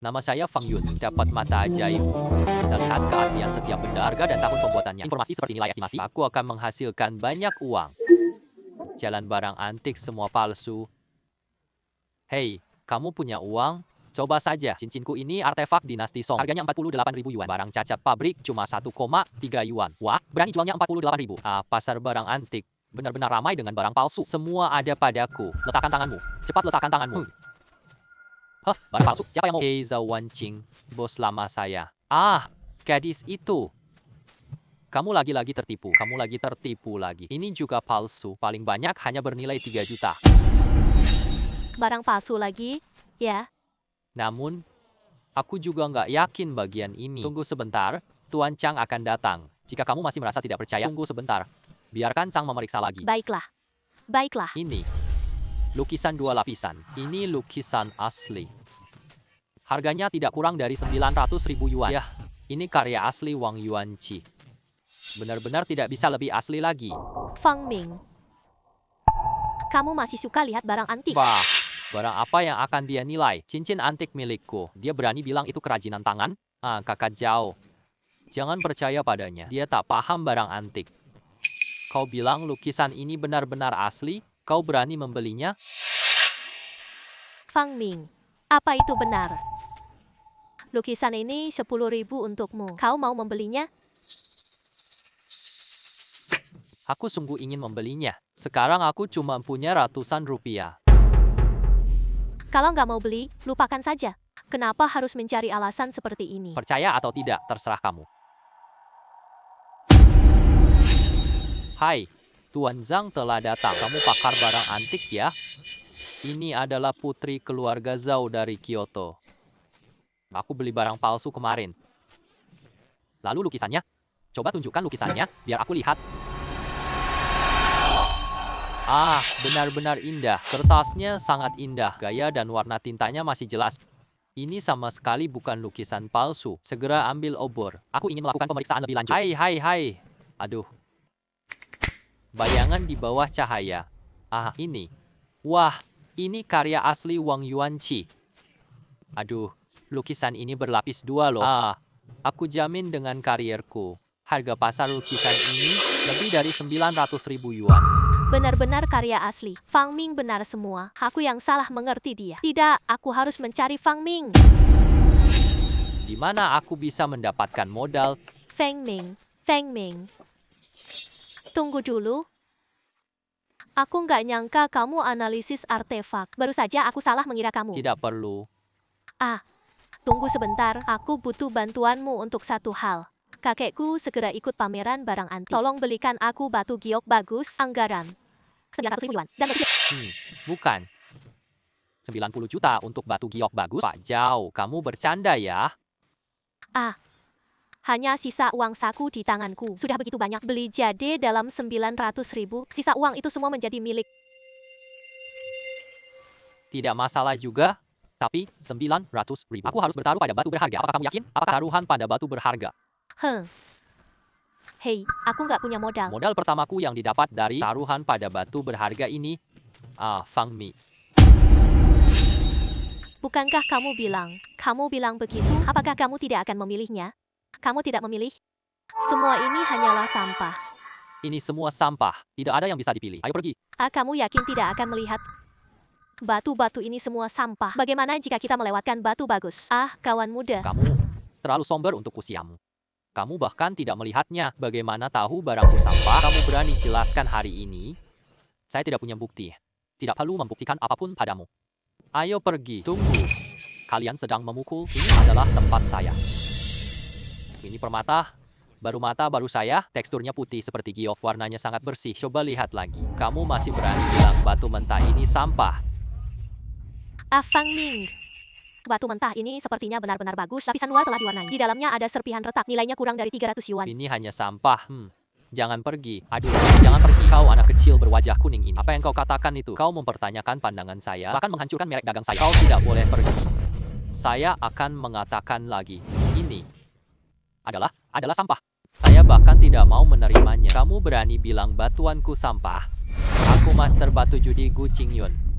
Nama saya Fang Yun, dapat mata ajaib. Bisa lihat keaslian setiap benda, harga dan tahun pembuatannya. Informasi seperti nilai estimasi. Aku akan menghasilkan banyak uang. Jalan barang antik semua palsu. Hei, kamu punya uang? Coba saja, cincinku ini artefak dinasti Song. Harganya 48.000 yuan. Barang cacat pabrik cuma 1,3 yuan. Wah, berani jualnya 48.000. Ah, pasar barang antik. Benar-benar ramai dengan barang palsu. Semua ada padaku. Letakkan tanganmu. Cepat letakkan tanganmu. Hah, barang palsu? Siapa yang mau? Hei Zhao Wanqing, bos lama saya. Ah, gadis itu. Kamu lagi-lagi tertipu. Kamu lagi tertipu lagi. Ini juga palsu. Paling banyak hanya bernilai 3 juta. Barang palsu lagi? Ya. Namun, aku juga nggak yakin bagian ini. Tunggu sebentar, Tuan Chang akan datang. Jika kamu masih merasa tidak percaya, tunggu sebentar. Biarkan Chang memeriksa lagi. Baiklah. Baiklah. Ini lukisan 2 lapisan. Ini lukisan asli. Harganya tidak kurang dari 900.000 yuan. Yah, ini karya asli Wang Yuanqi. Benar-benar tidak bisa lebih asli lagi. Fang Ming. Kamu masih suka lihat barang antik? Bah, barang apa yang akan dia nilai? Cincin antik milikku. Dia berani bilang itu kerajinan tangan? Ah, kakak Zhao. Jangan percaya padanya. Dia tak paham barang antik. Kau bilang lukisan ini benar-benar asli? Kau berani membelinya? Fang Ming. Apa itu benar? Lukisan ini 10.000 untukmu. Kau mau membelinya? Aku sungguh ingin membelinya. Sekarang aku cuma punya ratusan rupiah. Kalau nggak mau beli, lupakan saja. Kenapa harus mencari alasan seperti ini? Percaya atau tidak, terserah kamu. Hai, Tuan Zhang telah datang. Kamu pakar barang antik ya? Ini adalah putri keluarga Zhao dari Kyoto. Aku beli barang palsu kemarin. Lalu lukisannya? Coba tunjukkan lukisannya, biar aku lihat. Ah, benar-benar indah. Kertasnya sangat indah. Gaya dan warna tintanya masih jelas. Ini sama sekali bukan lukisan palsu. Segera ambil obor. Aku ingin melakukan pemeriksaan lebih lanjut. Hai. Aduh. Bayangan di bawah cahaya. Ah, ini. Wah, ini karya asli Wang Yuanqi. Aduh, lukisan ini berlapis 2 loh. Ah, aku jamin dengan karierku. Harga pasar lukisan ini lebih dari 900.000 yuan. Benar-benar karya asli. Fang Ming benar semua. Aku yang salah mengerti dia. Tidak, aku harus mencari Fang Ming. Di mana aku bisa mendapatkan modal? Feng Ming. Feng Ming. Tunggu dulu. Aku nggak nyangka kamu analisis artefak. Baru saja aku salah mengira kamu. Tidak perlu. Ah, tunggu sebentar. Aku butuh bantuanmu untuk satu hal. Kakekku segera ikut pameran barang antik. Tolong belikan aku batu giok bagus. Anggaran 900.000 yuan. Dan lebih. Bukan. 90 juta untuk batu giok bagus? Pak Zhao, kamu bercanda ya? Ah, hanya sisa uang saku di tanganku. Sudah begitu banyak beli jade dalam 900.000. Sisa uang itu semua menjadi milik. Tidak masalah juga. Tapi 900.000. Aku harus bertaruh pada batu berharga. Apakah kamu yakin? Apakah taruhan pada batu berharga? Hei, aku nggak punya modal. Modal pertamaku yang didapat dari taruhan pada batu berharga ini, Fang Mi. Bukankah kamu bilang begitu? Apakah kamu tidak akan memilihnya? Kamu tidak memilih? Semua ini hanyalah sampah. Ini semua sampah. Tidak ada yang bisa dipilih. Ayo pergi. Kamu yakin tidak akan melihat? Batu-batu ini semua sampah. Bagaimana jika kita melewatkan batu bagus? Ah, kawan muda. Kamu terlalu somber untuk usiamu. Kamu bahkan tidak melihatnya. Bagaimana tahu barangku sampah? Kamu berani jelaskan hari ini? Saya tidak punya bukti. Tidak perlu membuktikan apapun padamu. Ayo pergi. Tunggu. Kalian sedang memukul. Ini adalah tempat saya. Ini permata. Mata baru saya. Teksturnya putih seperti giok. Warnanya sangat bersih. Coba lihat lagi. Kamu masih berani bilang batu mentah ini sampah. Fang Ming. Batu mentah ini sepertinya benar-benar bagus. Lapisan luar telah diwarnai. Di dalamnya ada serpihan retak. Nilainya kurang dari 300 yuan. Ini hanya sampah. Jangan pergi. Aduh, jangan pergi. Kau anak kecil berwajah kuning ini. Apa yang kau katakan itu? Kau mempertanyakan pandangan saya, bahkan menghancurkan merek dagang saya. Kau tidak boleh pergi. Saya akan mengatakan lagi. Ini adalah sampah. Saya bahkan tidak mau menerimanya. Kamu berani bilang batuanku sampah? Aku master batu judi Gu Qingyun.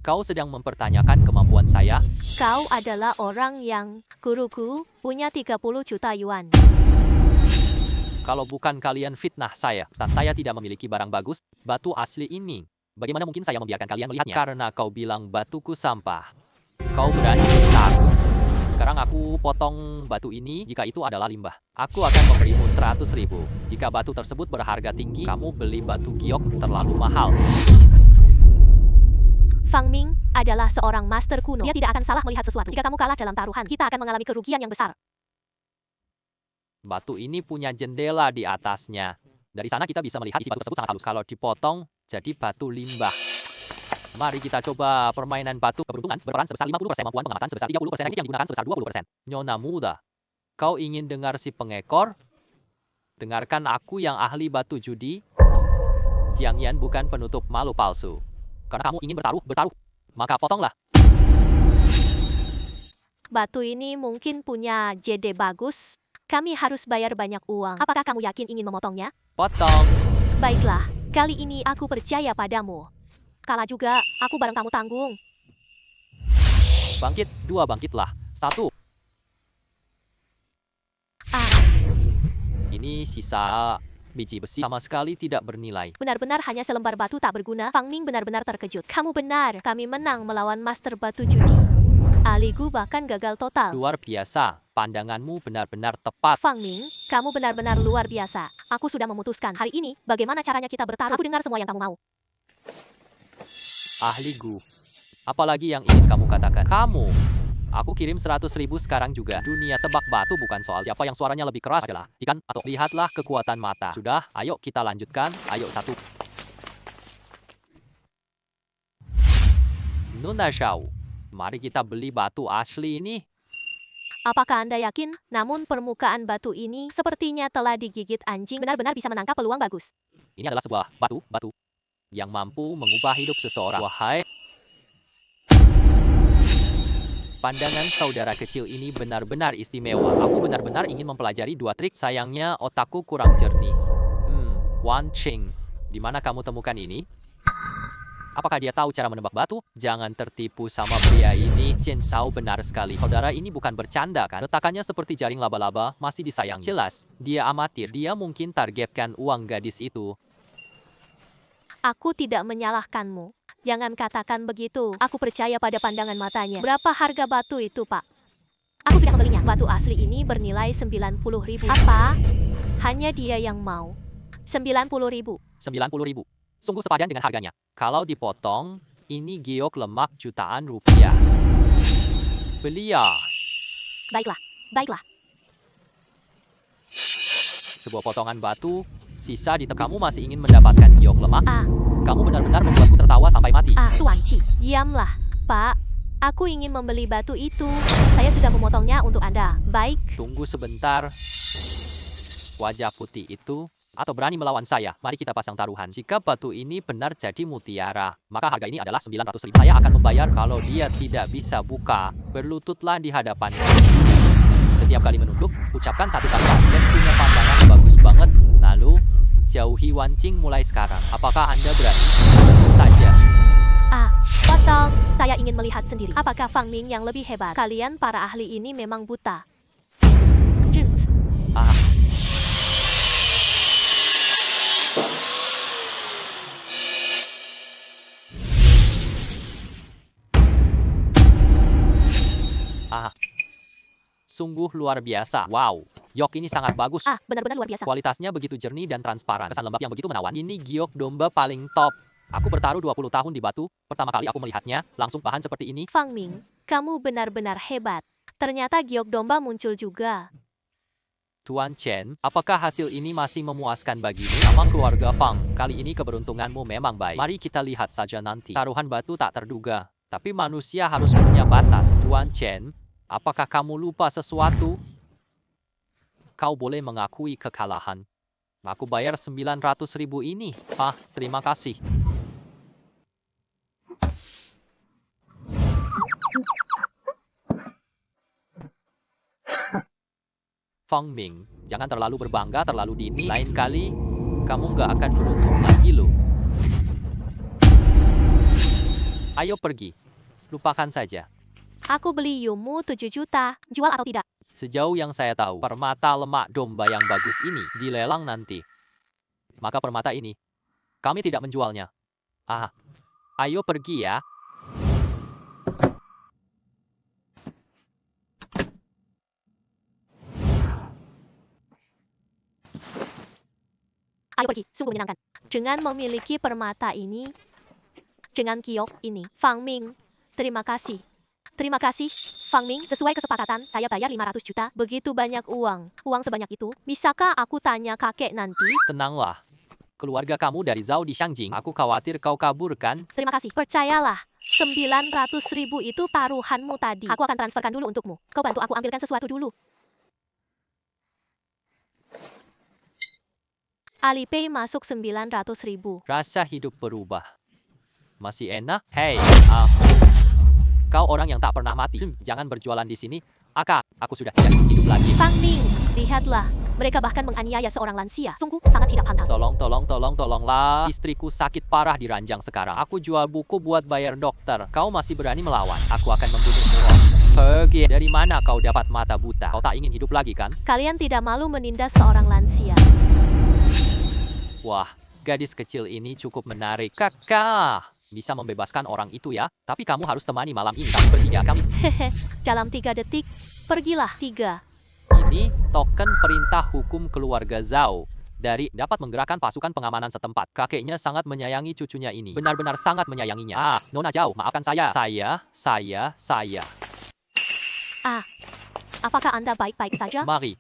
Kau sedang mempertanyakan kemampuan saya? Kau adalah orang yang guruku punya 30 juta yuan. Kalau bukan kalian fitnah saya, dan saya tidak memiliki barang bagus, batu asli ini. Bagaimana mungkin saya membiarkan kalian melihatnya? Karena kau bilang batuku sampah. Kau berani bertarung. Sekarang aku potong batu ini jika itu adalah limbah. Aku akan memberimu 100.000. Jika batu tersebut berharga tinggi, kamu beli batu giok terlalu mahal. Fang Ming adalah seorang master kuno. Dia tidak akan salah melihat sesuatu. Jika kamu kalah dalam taruhan, kita akan mengalami kerugian yang besar. Batu ini punya jendela di atasnya. Dari sana kita bisa melihat isi batu tersebut sangat halus. Kalau dipotong, jadi batu limbah. Mari kita coba permainan batu keberuntungan berperan sebesar 50%, kemampuan pengamatan sebesar 30%, teknik yang digunakan sebesar 20%. Nyona muda, kau ingin dengar si pengekor? Dengarkan aku yang ahli batu judi. Jiang Yan bukan penutup malu palsu. Karena kamu ingin bertaruh, maka potonglah. Batu ini mungkin punya JD bagus. Kami harus bayar banyak uang. Apakah kamu yakin ingin memotongnya? Potong. Baiklah, kali ini aku percaya padamu. Kalah juga, aku bareng kamu tanggung. Bangkit, 2 bangkitlah. 1. Ah, Ini sisa biji besi sama sekali tidak bernilai. benar-benar hanya selembar batu tak berguna. Fang Ming benar-benar terkejut. Kamu benar, kami menang melawan master batu judi. Ahliku bahkan gagal total. Luar biasa, pandanganmu benar-benar tepat. Fang Ming, kamu benar-benar luar biasa. Aku sudah memutuskan hari ini bagaimana caranya kita bertarung. Aku dengar semua yang kamu mau. Ahliku. Apalagi yang ingin kamu katakan? Kamu. Aku kirim 100.000 sekarang juga. Dunia tebak batu bukan soal siapa yang suaranya lebih keras adalah ikan atau lihatlah kekuatan mata. Sudah, ayo kita lanjutkan. Ayo 1. Nona Shao. Mari kita beli batu asli ini. Apakah Anda yakin? Namun permukaan batu ini sepertinya telah digigit anjing. Benar-benar bisa menangkap peluang bagus. Ini adalah sebuah batu yang mampu mengubah hidup seseorang. Wahai, pandangan saudara kecil ini benar-benar istimewa. Aku benar-benar ingin mempelajari 2 trik. Sayangnya otakku kurang jernih. Wan Ching, di mana kamu temukan ini? Apakah dia tahu cara menebak batu? Jangan tertipu sama pria ini. Chen Shao benar sekali. Saudara ini bukan bercanda kan? Letakannya seperti jaring laba-laba, masih disayangi. Jelas, dia amatir. Dia mungkin targetkan uang gadis itu. Aku tidak menyalahkanmu. Jangan katakan begitu. Aku percaya pada pandangan matanya. Berapa harga batu itu, Pak? Aku sudah membelinya. Batu asli ini bernilai 90.000. Apa? Hanya dia yang mau. 90.000. 90.000. Sungguh sepadan dengan harganya. Kalau dipotong, ini giok lemak jutaan rupiah. Beli ya. Baiklah, baiklah. Sebuah potongan batu, sisa di kamu masih ingin mendapatkan giok lemak? Ah, Kamu benar-benar membuatku tertawa sampai mati. Tuan Ci, diamlah. Pak, aku ingin membeli batu itu. Saya sudah memotongnya untuk Anda. Baik. Tunggu sebentar. Wajah putih itu, atau berani melawan saya, mari kita pasang taruhan. Jika batu ini benar jadi mutiara, maka harga ini adalah 900.000. Saya akan membayar kalau dia tidak bisa buka. Berlututlah di hadapannya. Setiap kali menunduk, ucapkan 1 kata. Jen punya pandangan bagus banget. Lalu, jauhi Wan Ching mulai sekarang. Apakah Anda berani? Tentu saja. Potong. Saya ingin melihat sendiri. Apakah Fang Ming yang lebih hebat? Kalian para ahli ini memang buta. Jut. Sungguh luar biasa. Wow, giok ini sangat bagus. Benar-benar luar biasa. Kualitasnya begitu jernih dan transparan. Kesan lembab yang begitu menawan. Ini giok domba paling top. Aku bertaruh 20 tahun di batu. Pertama kali aku melihatnya, langsung bahan seperti ini. Fang Ming, kamu benar-benar hebat. Ternyata giok domba muncul juga. Tuan Chen, apakah hasil ini masih memuaskan bagimu? Nama keluarga Fang, kali ini keberuntunganmu memang baik. Mari kita lihat saja nanti. Taruhan batu tak terduga. Tapi manusia harus punya batas. Tuan Chen, apakah kamu lupa sesuatu? Kau boleh mengakui kekalahan. Aku bayar 900.000 ini. Terima kasih. Fang Ming, jangan terlalu berbangga terlalu dini. Lain kali, kamu nggak akan beruntung lagi loh. Ayo pergi. Lupakan saja. Aku beli Yumu 7 juta. Jual atau tidak? Sejauh yang saya tahu, permata lemak domba yang bagus ini dilelang nanti. Maka permata ini, kami tidak menjualnya. Ah, ayo pergi ya. Ayo pergi, sungguh menyenangkan. Dengan memiliki permata ini, dengan giok ini, Fang Ming, terima kasih. Terima kasih, Fang Ming. Sesuai kesepakatan, saya bayar 500 juta. Begitu banyak uang. Uang sebanyak itu, bisakah aku tanya kakek nanti? Tenanglah. Keluarga kamu dari Zhao di Shangjing. Aku khawatir kau kabur kan? Terima kasih. Percayalah, 900 ribu itu taruhanmu tadi. Aku akan transferkan dulu untukmu. Kau bantu aku ambilkan sesuatu dulu. Alipay masuk 900 ribu. Rasa hidup berubah. Masih enak? Hei, kau orang yang tak pernah mati. Jangan berjualan di sini. Aku sudah tidak hidup lagi. Fang Ming, lihatlah. Mereka bahkan menganiaya seorang lansia. Sungguh sangat tidak pantas. Tolonglah. Istriku sakit parah di ranjang sekarang. Aku jual buku buat bayar dokter. Kau masih berani melawan. Aku akan membunuhmu. Pergi. Dari mana kau dapat mata buta? Kau tak ingin hidup lagi kan? Kalian tidak malu menindas seorang lansia. Wah, gadis kecil ini cukup menarik. Kakak, bisa membebaskan orang itu ya? Tapi kamu harus temani malam ini. Kami bertiga, Hehe, dalam 3 detik, pergilah 3. Ini token perintah hukum keluarga Zhao. Dari dapat menggerakkan pasukan pengamanan setempat. Kakeknya sangat menyayangi cucunya ini. Benar-benar sangat menyayanginya. Nona Zhao, maafkan saya. Saya. Apakah Anda baik-baik saja? Mari.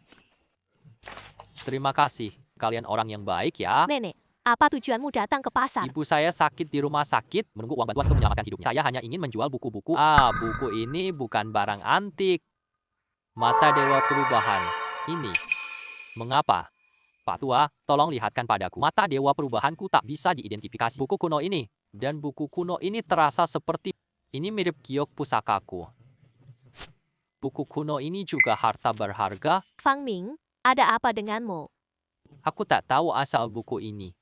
Terima kasih. Kalian orang yang baik ya. Nenek, apa tujuanmu datang ke pasar? Ibu saya sakit di rumah sakit, menunggu uang bantuan untuk menyelamatkan hidupnya. Saya hanya ingin menjual buku-buku. Buku ini bukan barang antik. Mata Dewa Perubahan. Ini. Mengapa? Pak Tua, tolong lihatkan padaku. Mata Dewa Perubahanku tak bisa diidentifikasi. Buku kuno ini. Dan buku kuno ini terasa seperti... Ini mirip giok pusakaku. Buku kuno ini juga harta berharga. Fang Ming, ada apa denganmu? Aku tak tahu asal buku ini.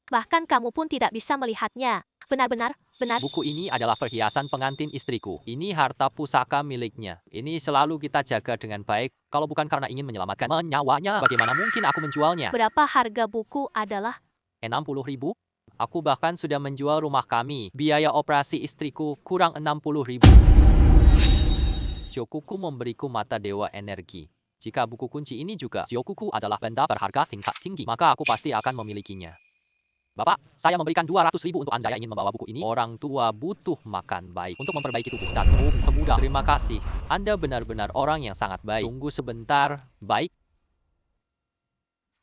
Bahkan kamu pun tidak bisa melihatnya. Benar. Buku ini adalah perhiasan pengantin istriku. Ini harta pusaka miliknya. Ini selalu kita jaga dengan baik. Kalau bukan karena ingin menyelamatkan nyawanya, bagaimana mungkin aku menjualnya? Berapa harga buku adalah? 60.000? Aku bahkan sudah menjual rumah kami. Biaya operasi istriku kurang 60.000. Shokuku memberiku mata dewa energi. Jika buku kunci ini juga Shokuku adalah benda berharga tingkat tinggi, maka aku pasti akan memilikinya. Bapak, saya memberikan 200.000 untuk Anda yang ingin membawa buku ini. Orang tua butuh makan baik untuk memperbaiki tubuh status pemuda. Terima kasih. Anda benar-benar orang yang sangat baik. Tunggu sebentar. Baik.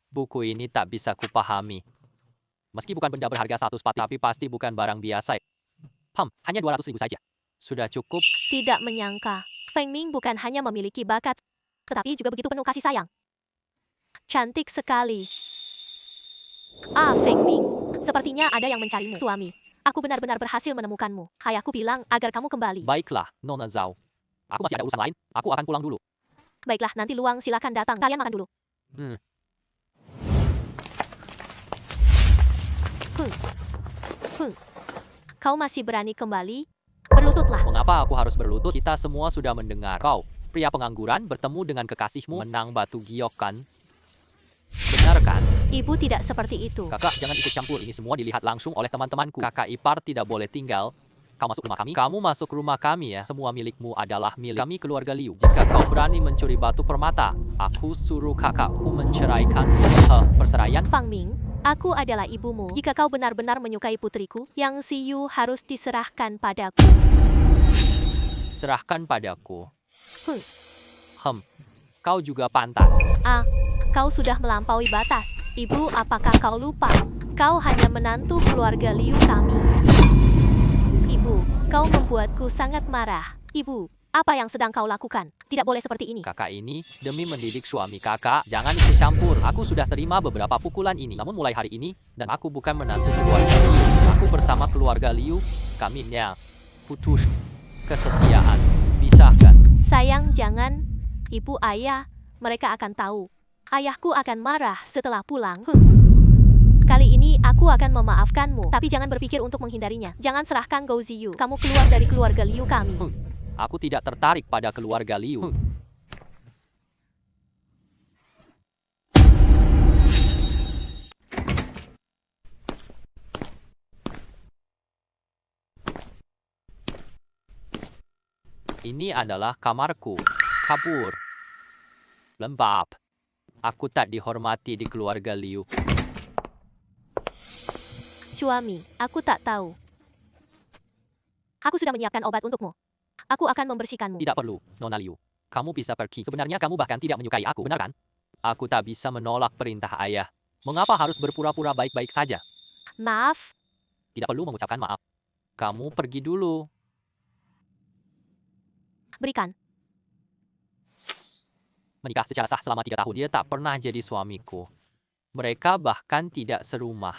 Buku ini tak bisa kupahami. Meski bukan benda berharga 1 spati, tapi pasti bukan barang biasa. Hanya 200.000 saja. Sudah cukup. Tidak menyangka, Feng Ming bukan hanya memiliki bakat, tetapi juga begitu penuh kasih sayang. Cantik sekali. Feng Ming, sepertinya ada yang mencarimu, suami. Aku benar-benar berhasil menemukanmu. Ayahku bilang agar kamu kembali. Baiklah, Nona Zhao. Aku masih ada urusan lain. Aku akan pulang dulu. Baiklah, nanti Luang silakan datang. Kalian makan dulu. Kau masih berani kembali? Berlututlah. Mengapa aku harus berlutut? Kita semua sudah mendengar. Kau, pria pengangguran, bertemu dengan kekasihmu, menang batu giok kan? Benar kan? Ibu tidak seperti itu. Kakak, jangan ikut campur. Ini semua dilihat langsung oleh teman-temanku. Kakak ipar tidak boleh tinggal. Kau masuk rumah kami. Kamu masuk rumah kami ya. Semua milikmu adalah milik kami keluarga Liu. Jika kau berani mencuri batu permata, aku suruh kakakku menceraikan. Perceraian? Fang Ming, aku adalah ibumu. Jika kau benar-benar menyukai putriku, Yang Siyu harus diserahkan padaku. Serahkan padaku. Kau juga pantas. Kau sudah melampaui batas. Ibu, apakah kau lupa? Kau hanya menantu keluarga Liu kami. Ibu, kau membuatku sangat marah. Ibu, apa yang sedang kau lakukan? Tidak boleh seperti ini. Kakak ini, demi mendidik suami kakak, jangan ikut campur. Aku sudah terima beberapa pukulan ini. Namun mulai hari ini, dan aku bukan menantu keluarga Liu. Aku bersama keluarga Liu, kami putus kesetiaan. Bisakah? Sayang, jangan. Ibu, ayah, mereka akan tahu. Ayahku akan marah setelah pulang. Kali ini Aku akan memaafkanmu, tapi jangan berpikir untuk menghindarinya. Jangan serahkan Gou Ziyu. Kamu keluar dari keluarga Liu kami. Aku tidak tertarik pada keluarga Liu. Ini adalah kamarku. Kabur. Lembab. Aku tak dihormati di keluarga Liu. Suami, aku tak tahu. Aku sudah menyiapkan obat untukmu. Aku akan membersihkanmu. Tidak perlu, Nona Liu. Kamu bisa pergi. Sebenarnya kamu bahkan tidak menyukai aku, benar kan? Aku tak bisa menolak perintah ayah. Mengapa harus berpura-pura baik-baik saja? Maaf, Tidak perlu mengucapkan maaf. Kamu pergi dulu. berikan. Menikah secara sah selama 3 tahun. Dia tak pernah jadi suamiku. Mereka bahkan tidak serumah.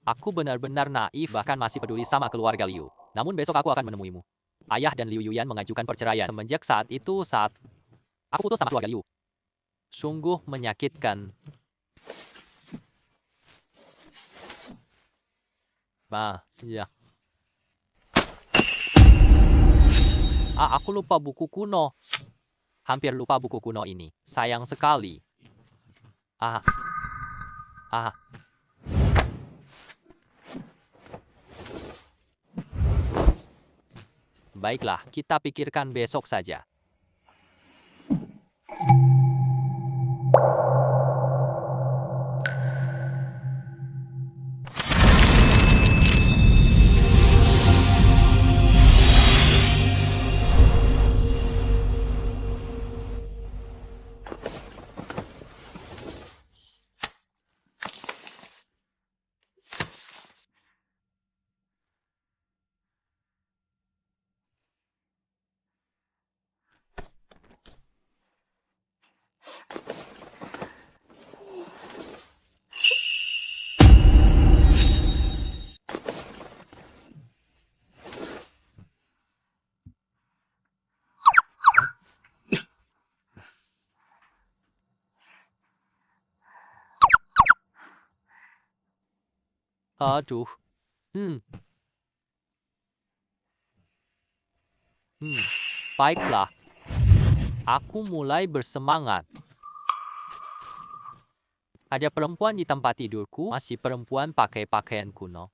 Aku benar-benar naif, bahkan masih peduli sama keluarga Liu. Namun besok aku akan menemuimu. Ayah dan Liu Yuyan mengajukan perceraian. Semenjak saat itu, saat aku putus sama keluarga Liu. Sungguh menyakitkan. Ya. Aku lupa buku kuno. Hampir lupa buku kuno ini. Sayang sekali. Ah. Baiklah, kita pikirkan besok saja. Aduh. Baiklah. Aku mulai bersemangat. Ada perempuan di tempat tidurku, masih perempuan pakai pakaian kuno.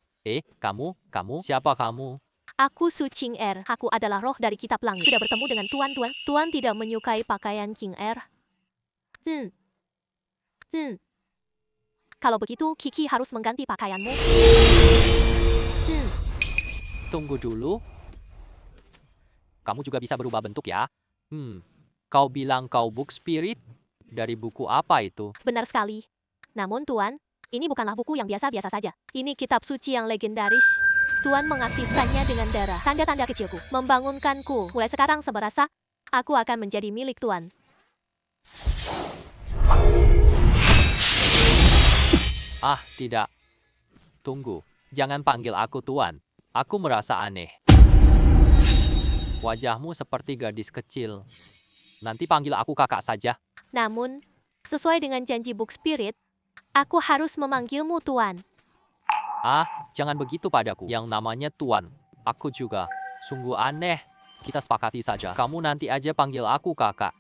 Kamu, siapa kamu? Aku Su Qing Er. Aku adalah roh dari kitab langit. Sudah bertemu dengan Tuan. Tuan tidak menyukai pakaian King Er. Kalau begitu, Kiki harus mengganti pakaianmu. Tunggu dulu. Kamu juga bisa berubah bentuk ya? Kau bilang kau book spirit? Dari buku apa itu? Benar sekali. Namun Tuan, ini bukanlah buku yang biasa-biasa saja. Ini kitab suci yang legendaris. Tuan mengaktifkannya dengan darah. Tanda-tanda kecilku membangunkanku. Mulai sekarang seberasa, aku akan menjadi milik Tuan. Tidak. Tunggu. Jangan panggil aku Tuan. Aku merasa aneh. Wajahmu seperti gadis kecil. Nanti panggil aku kakak saja. Namun, sesuai dengan janji Book Spirit, aku harus memanggilmu Tuan. Jangan begitu padaku. Yang namanya Tuan. Aku juga. Sungguh aneh. Kita sepakati saja. Kamu nanti aja panggil aku kakak.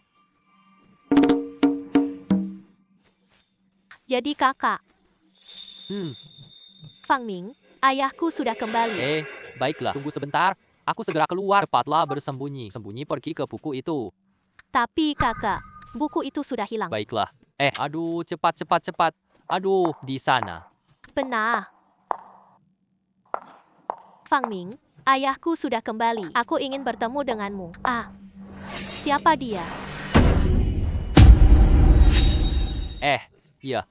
Jadi kakak. Fang Ming, ayahku sudah kembali. Baiklah. Tunggu sebentar. Aku segera keluar. Cepatlah bersembunyi. Sembunyi pergi ke buku itu. Tapi kakak, buku itu sudah hilang. Baiklah. Aduh, cepat. Aduh, di sana. Benar. Fang Ming, ayahku sudah kembali. Aku ingin bertemu denganmu. Siapa dia? Iya.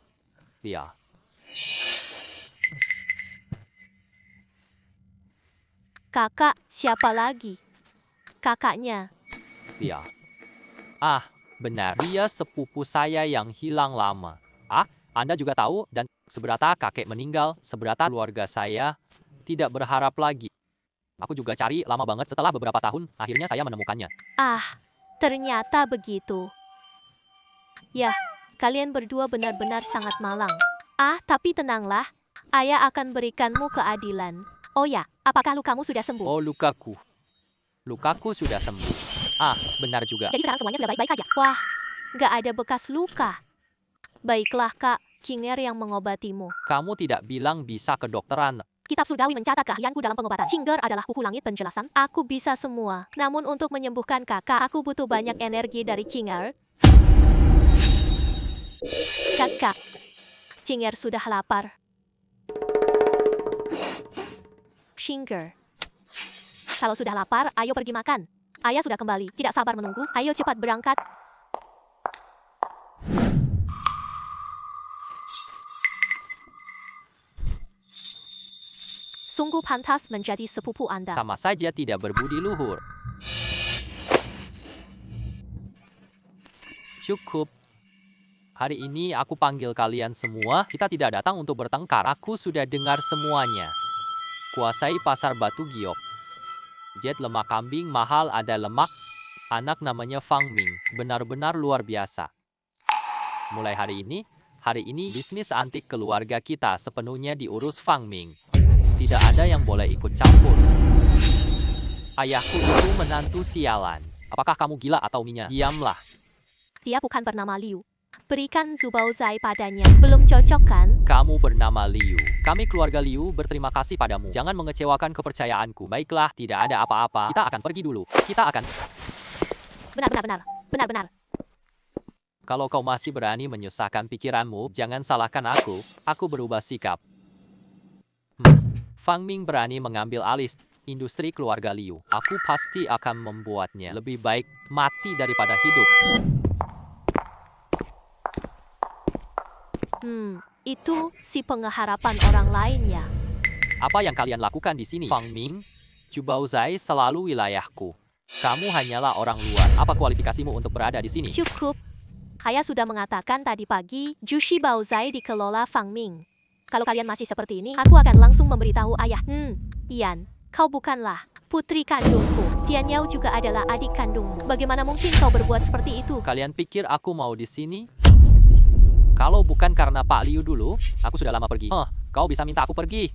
Dia. Kakak, siapa lagi? Kakaknya. Dia. Benar. Dia sepupu saya yang hilang lama. Anda juga tahu, dan seberata kakek meninggal, seberata keluarga saya tidak berharap lagi. Aku juga cari lama banget, setelah beberapa tahun, akhirnya saya menemukannya. Ternyata begitu. Ya, kalian berdua benar-benar sangat malang. Tapi tenanglah, Ayah akan berikanmu keadilan. Oh ya, apakah lukamu sudah sembuh? Oh, lukaku. Lukaku sudah sembuh. Ah, benar juga. Jadi sekarang semuanya sudah baik-baik saja. Wah, nggak ada bekas luka. Baiklah kak, Kinger yang mengobatimu. Kamu tidak bilang bisa ke dokteran. Kitab surgawi mencatat keahlianku dalam pengobatan. Kinger adalah buku langit penjelasan. Aku bisa semua. Namun untuk menyembuhkan kakak, aku butuh banyak energi dari Kinger. Kakak, Kinger sudah lapar. Kinger. Kalau sudah lapar, ayo pergi makan. Ayah sudah kembali, tidak sabar menunggu. Ayo cepat berangkat. Sungguh pantas menjadi sepupu Anda. Sama saja tidak berbudi luhur. Cukup. Hari ini aku panggil kalian semua. Kita tidak datang untuk bertengkar. Aku sudah dengar semuanya. Kuasai pasar batu giok. Jet lemak kambing mahal ada lemak. Anak namanya Fang Ming. Benar-benar luar biasa. Mulai hari ini bisnis antik keluarga kita sepenuhnya diurus Fang Ming. Tidak ada yang boleh ikut campur. Ayahku itu menantu sialan. Apakah kamu gila atau minyak? Diamlah. Dia bukan bernama Liu. Berikan Zubao Zai padanya. Belum cocok kan? Kamu bernama Liu. Kami keluarga Liu berterima kasih padamu. Jangan mengecewakan kepercayaanku. Baiklah, tidak ada apa-apa. Kita akan pergi dulu. Kita akan... Benar. Kalau kau masih berani menyusahkan pikiranmu, jangan salahkan aku. Aku berubah sikap. Fang Ming berani mengambil alih industri keluarga Liu. Aku pasti akan membuatnya lebih baik mati daripada hidup. Itu si pengharapan orang lain ya. Apa yang kalian lakukan di sini? Fang Ming, Zubao Zai selalu wilayahku. Kamu hanyalah orang luar. Apa kualifikasimu untuk berada di sini? Cukup. Ayah sudah mengatakan tadi pagi, Jushi Baozai dikelola Fang Ming. Kalau kalian masih seperti ini, aku akan langsung memberitahu ayah. Ian, kau bukanlah putri kandungku. Tian Yao juga adalah adik kandungmu. Bagaimana mungkin kau berbuat seperti itu? Kalian pikir aku mau di sini? Kalau bukan karena Pak Liu dulu, aku sudah lama pergi. Kau bisa minta aku pergi.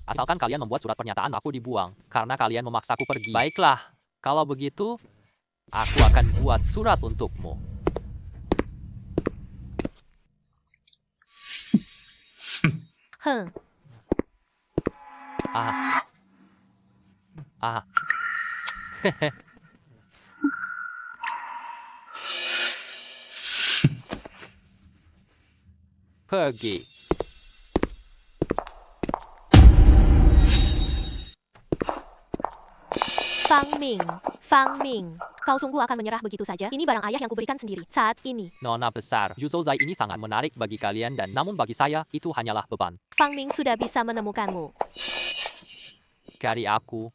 Asalkan kalian membuat surat pernyataan aku dibuang. Karena kalian memaksaku pergi. Baiklah, kalau begitu, aku akan buat surat untukmu. Pergi. Fang Ming, kau sungguh akan menyerah begitu saja? Ini barang ayah yang kuberikan sendiri saat ini. Nona besar, Zubao Zai ini sangat menarik bagi kalian dan namun bagi saya, itu hanyalah beban. Fang Ming sudah bisa menemukanmu. Cari aku.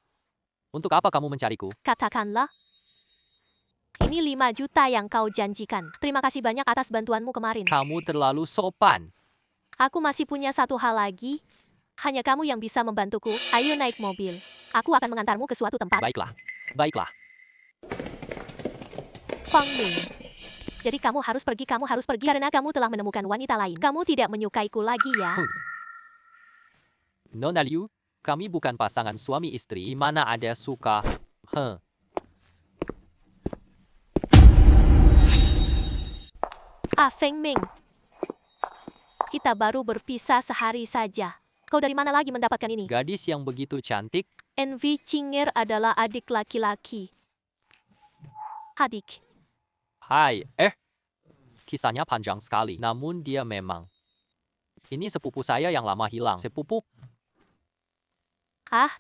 Untuk apa kamu mencariku? Katakanlah. Ini 5 juta yang kau janjikan. Terima kasih banyak atas bantuanmu kemarin. Kamu terlalu sopan. Aku masih punya satu hal lagi. Hanya kamu yang bisa membantuku. Ayo naik mobil. Aku akan mengantarmu ke suatu tempat. Baiklah. Fang Ming. Jadi kamu harus pergi karena kamu telah menemukan wanita lain. Kamu tidak menyukaiku lagi ya? Nona Liu, kami bukan pasangan suami istri. Di mana ada suka? Feng Ming. Kita baru berpisah sehari saja. Kau dari mana lagi mendapatkan ini? Gadis yang begitu cantik. Envy Kinger adalah adik laki-laki. Adik. Hai, kisahnya panjang sekali. Namun dia memang. Ini sepupu saya yang lama hilang. Sepupu?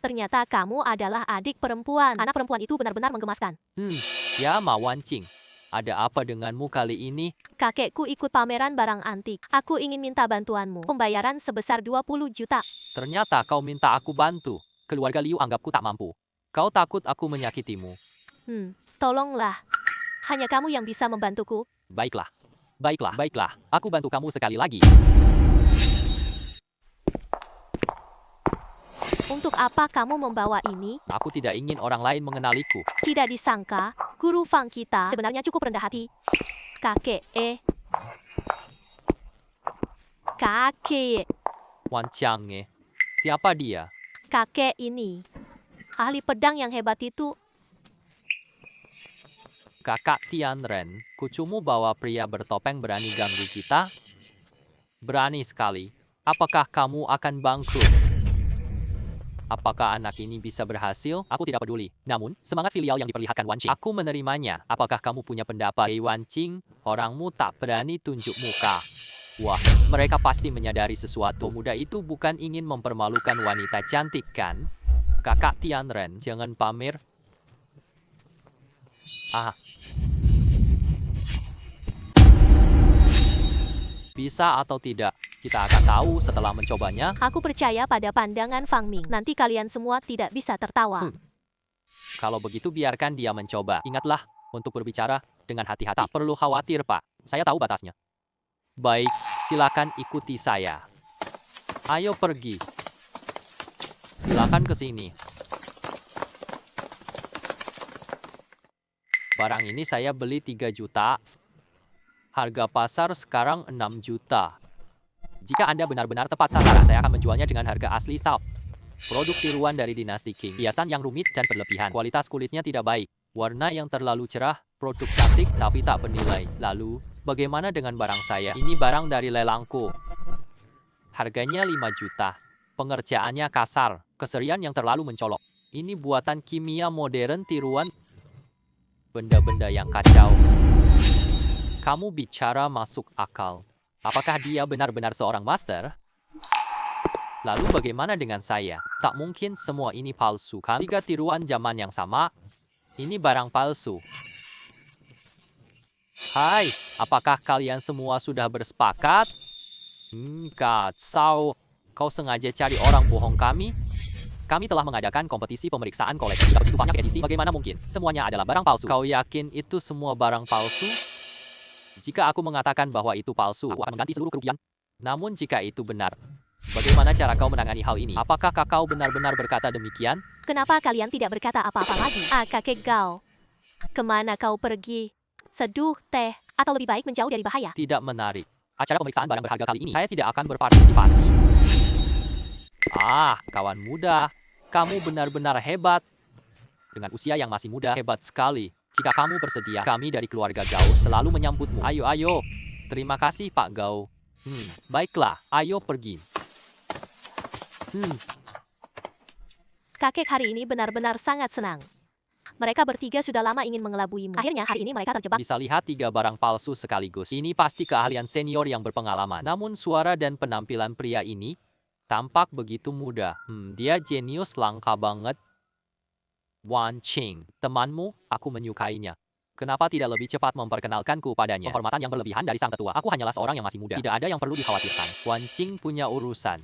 Ternyata kamu adalah adik perempuan. Anak perempuan itu benar-benar menggemaskan. Ya, Ma Wancing. Ada apa denganmu kali ini? Kakekku ikut pameran barang antik. Aku ingin minta bantuanmu. Pembayaran sebesar 20 juta. Ternyata kau minta aku bantu. Keluarga Liu anggapku tak mampu. Kau takut aku menyakitimu. Tolonglah. Hanya kamu yang bisa membantuku. Baiklah. Aku bantu kamu sekali lagi. Untuk apa kamu membawa ini? Aku tidak ingin orang lain mengenaliku. Tidak disangka, guru Fang kita sebenarnya cukup rendah hati. Kakek. Wan Qiang, siapa dia? Kakek ini. Ahli pedang yang hebat itu. Kakak Tianren, kucumu bahwa pria bertopeng berani ganggu kita? Berani sekali. Apakah kamu akan bangkrut? Apakah anak ini bisa berhasil? Aku tidak peduli. Namun, semangat filial yang diperlihatkan Wan Qing, aku menerimanya. Apakah kamu punya pendapat? Hei Wan Qing, orangmu tak berani tunjuk muka. Wah, mereka pasti menyadari sesuatu. Pemuda itu bukan ingin mempermalukan wanita cantik, kan? Kakak Tianren, jangan pamer. Ah, bisa atau tidak, kita akan tahu setelah mencobanya. Aku percaya pada pandangan Fang Ming. Nanti kalian semua tidak bisa tertawa. Kalau begitu biarkan dia mencoba. Ingatlah, untuk berbicara dengan hati-hati. Tak perlu khawatir, Pak. Saya tahu batasnya. Baik, silakan ikuti saya. Ayo pergi. Silakan ke sini. Barang ini saya beli 3 juta. Harga pasar sekarang 6 juta. Jika Anda benar-benar tepat sasaran, saya akan menjualnya dengan harga asli Sao. Produk tiruan dari dinasti Qing. Hiasan yang rumit dan berlebihan. Kualitas kulitnya tidak baik. Warna yang terlalu cerah. Produk cantik tapi tak bernilai. Lalu, bagaimana dengan barang saya? Ini barang dari lelangku. Harganya 5 juta. Pengerjaannya kasar. Keserian yang terlalu mencolok. Ini buatan kimia modern tiruan. Benda-benda yang kacau. Kamu bicara masuk akal. Apakah dia benar-benar seorang master? Lalu bagaimana dengan saya? Tak mungkin semua ini palsu, kan? 3 tiruan zaman yang sama. Ini barang palsu. Hai, apakah kalian semua sudah bersepakat? Kacau. Kau sengaja cari orang bohong kami? Kami telah mengadakan kompetisi pemeriksaan koleksi. Jika begitu banyak edisi, bagaimana mungkin? Semuanya adalah barang palsu. Kau yakin itu semua barang palsu? Jika aku mengatakan bahwa itu palsu, aku akan mengganti seluruh kerugian. Namun jika itu benar, bagaimana cara kau menangani hal ini? Apakah kau benar-benar berkata demikian? Kenapa kalian tidak berkata apa-apa lagi? Kakek Gao. Kemana kau pergi? Seduh, teh, atau lebih baik menjauh dari bahaya? Tidak menarik. Acara pemeriksaan barang berharga kali ini, saya tidak akan berpartisipasi. Kawan muda, kamu benar-benar hebat. Dengan usia yang masih muda, hebat sekali. Jika kamu bersedia, kami dari keluarga Gao selalu menyambutmu. Ayo. Terima kasih, Pak Gao. Baiklah, ayo pergi. Kakek hari ini benar-benar sangat senang. Mereka bertiga sudah lama ingin mengelabuimu. Akhirnya hari ini mereka terjebak. Bisa lihat 3 barang palsu sekaligus. Ini pasti keahlian senior yang berpengalaman. Namun suara dan penampilan pria ini tampak begitu muda. Dia jenius langka banget. Wan Qing, temanmu, aku menyukainya. Kenapa tidak lebih cepat memperkenalkanku padanya? Penghormatan yang berlebihan dari sang tetua. Aku hanyalah seorang yang masih muda. Tidak ada yang perlu dikhawatirkan. Wan Qing punya urusan.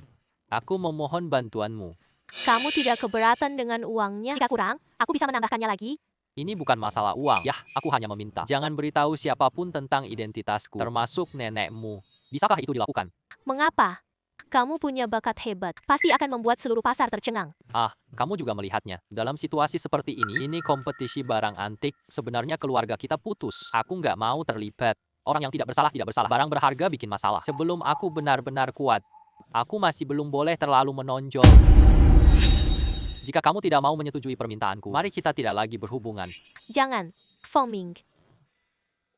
Aku memohon bantuanmu. Kamu tidak keberatan dengan uangnya? Jika kurang, aku bisa menambahkannya lagi. Ini bukan masalah uang. Yah, aku hanya meminta. Jangan beritahu siapapun tentang identitasku, termasuk nenekmu. Bisakah itu dilakukan? Mengapa? Kamu punya bakat hebat. Pasti akan membuat seluruh pasar tercengang. Kamu juga melihatnya. Dalam situasi seperti ini kompetisi barang antik. Sebenarnya keluarga kita putus. Aku nggak mau terlibat. Orang yang tidak bersalah. Barang berharga bikin masalah. Sebelum aku benar-benar kuat, aku masih belum boleh terlalu menonjol. Jika kamu tidak mau menyetujui permintaanku, mari kita tidak lagi berhubungan. Jangan, Feng Ming.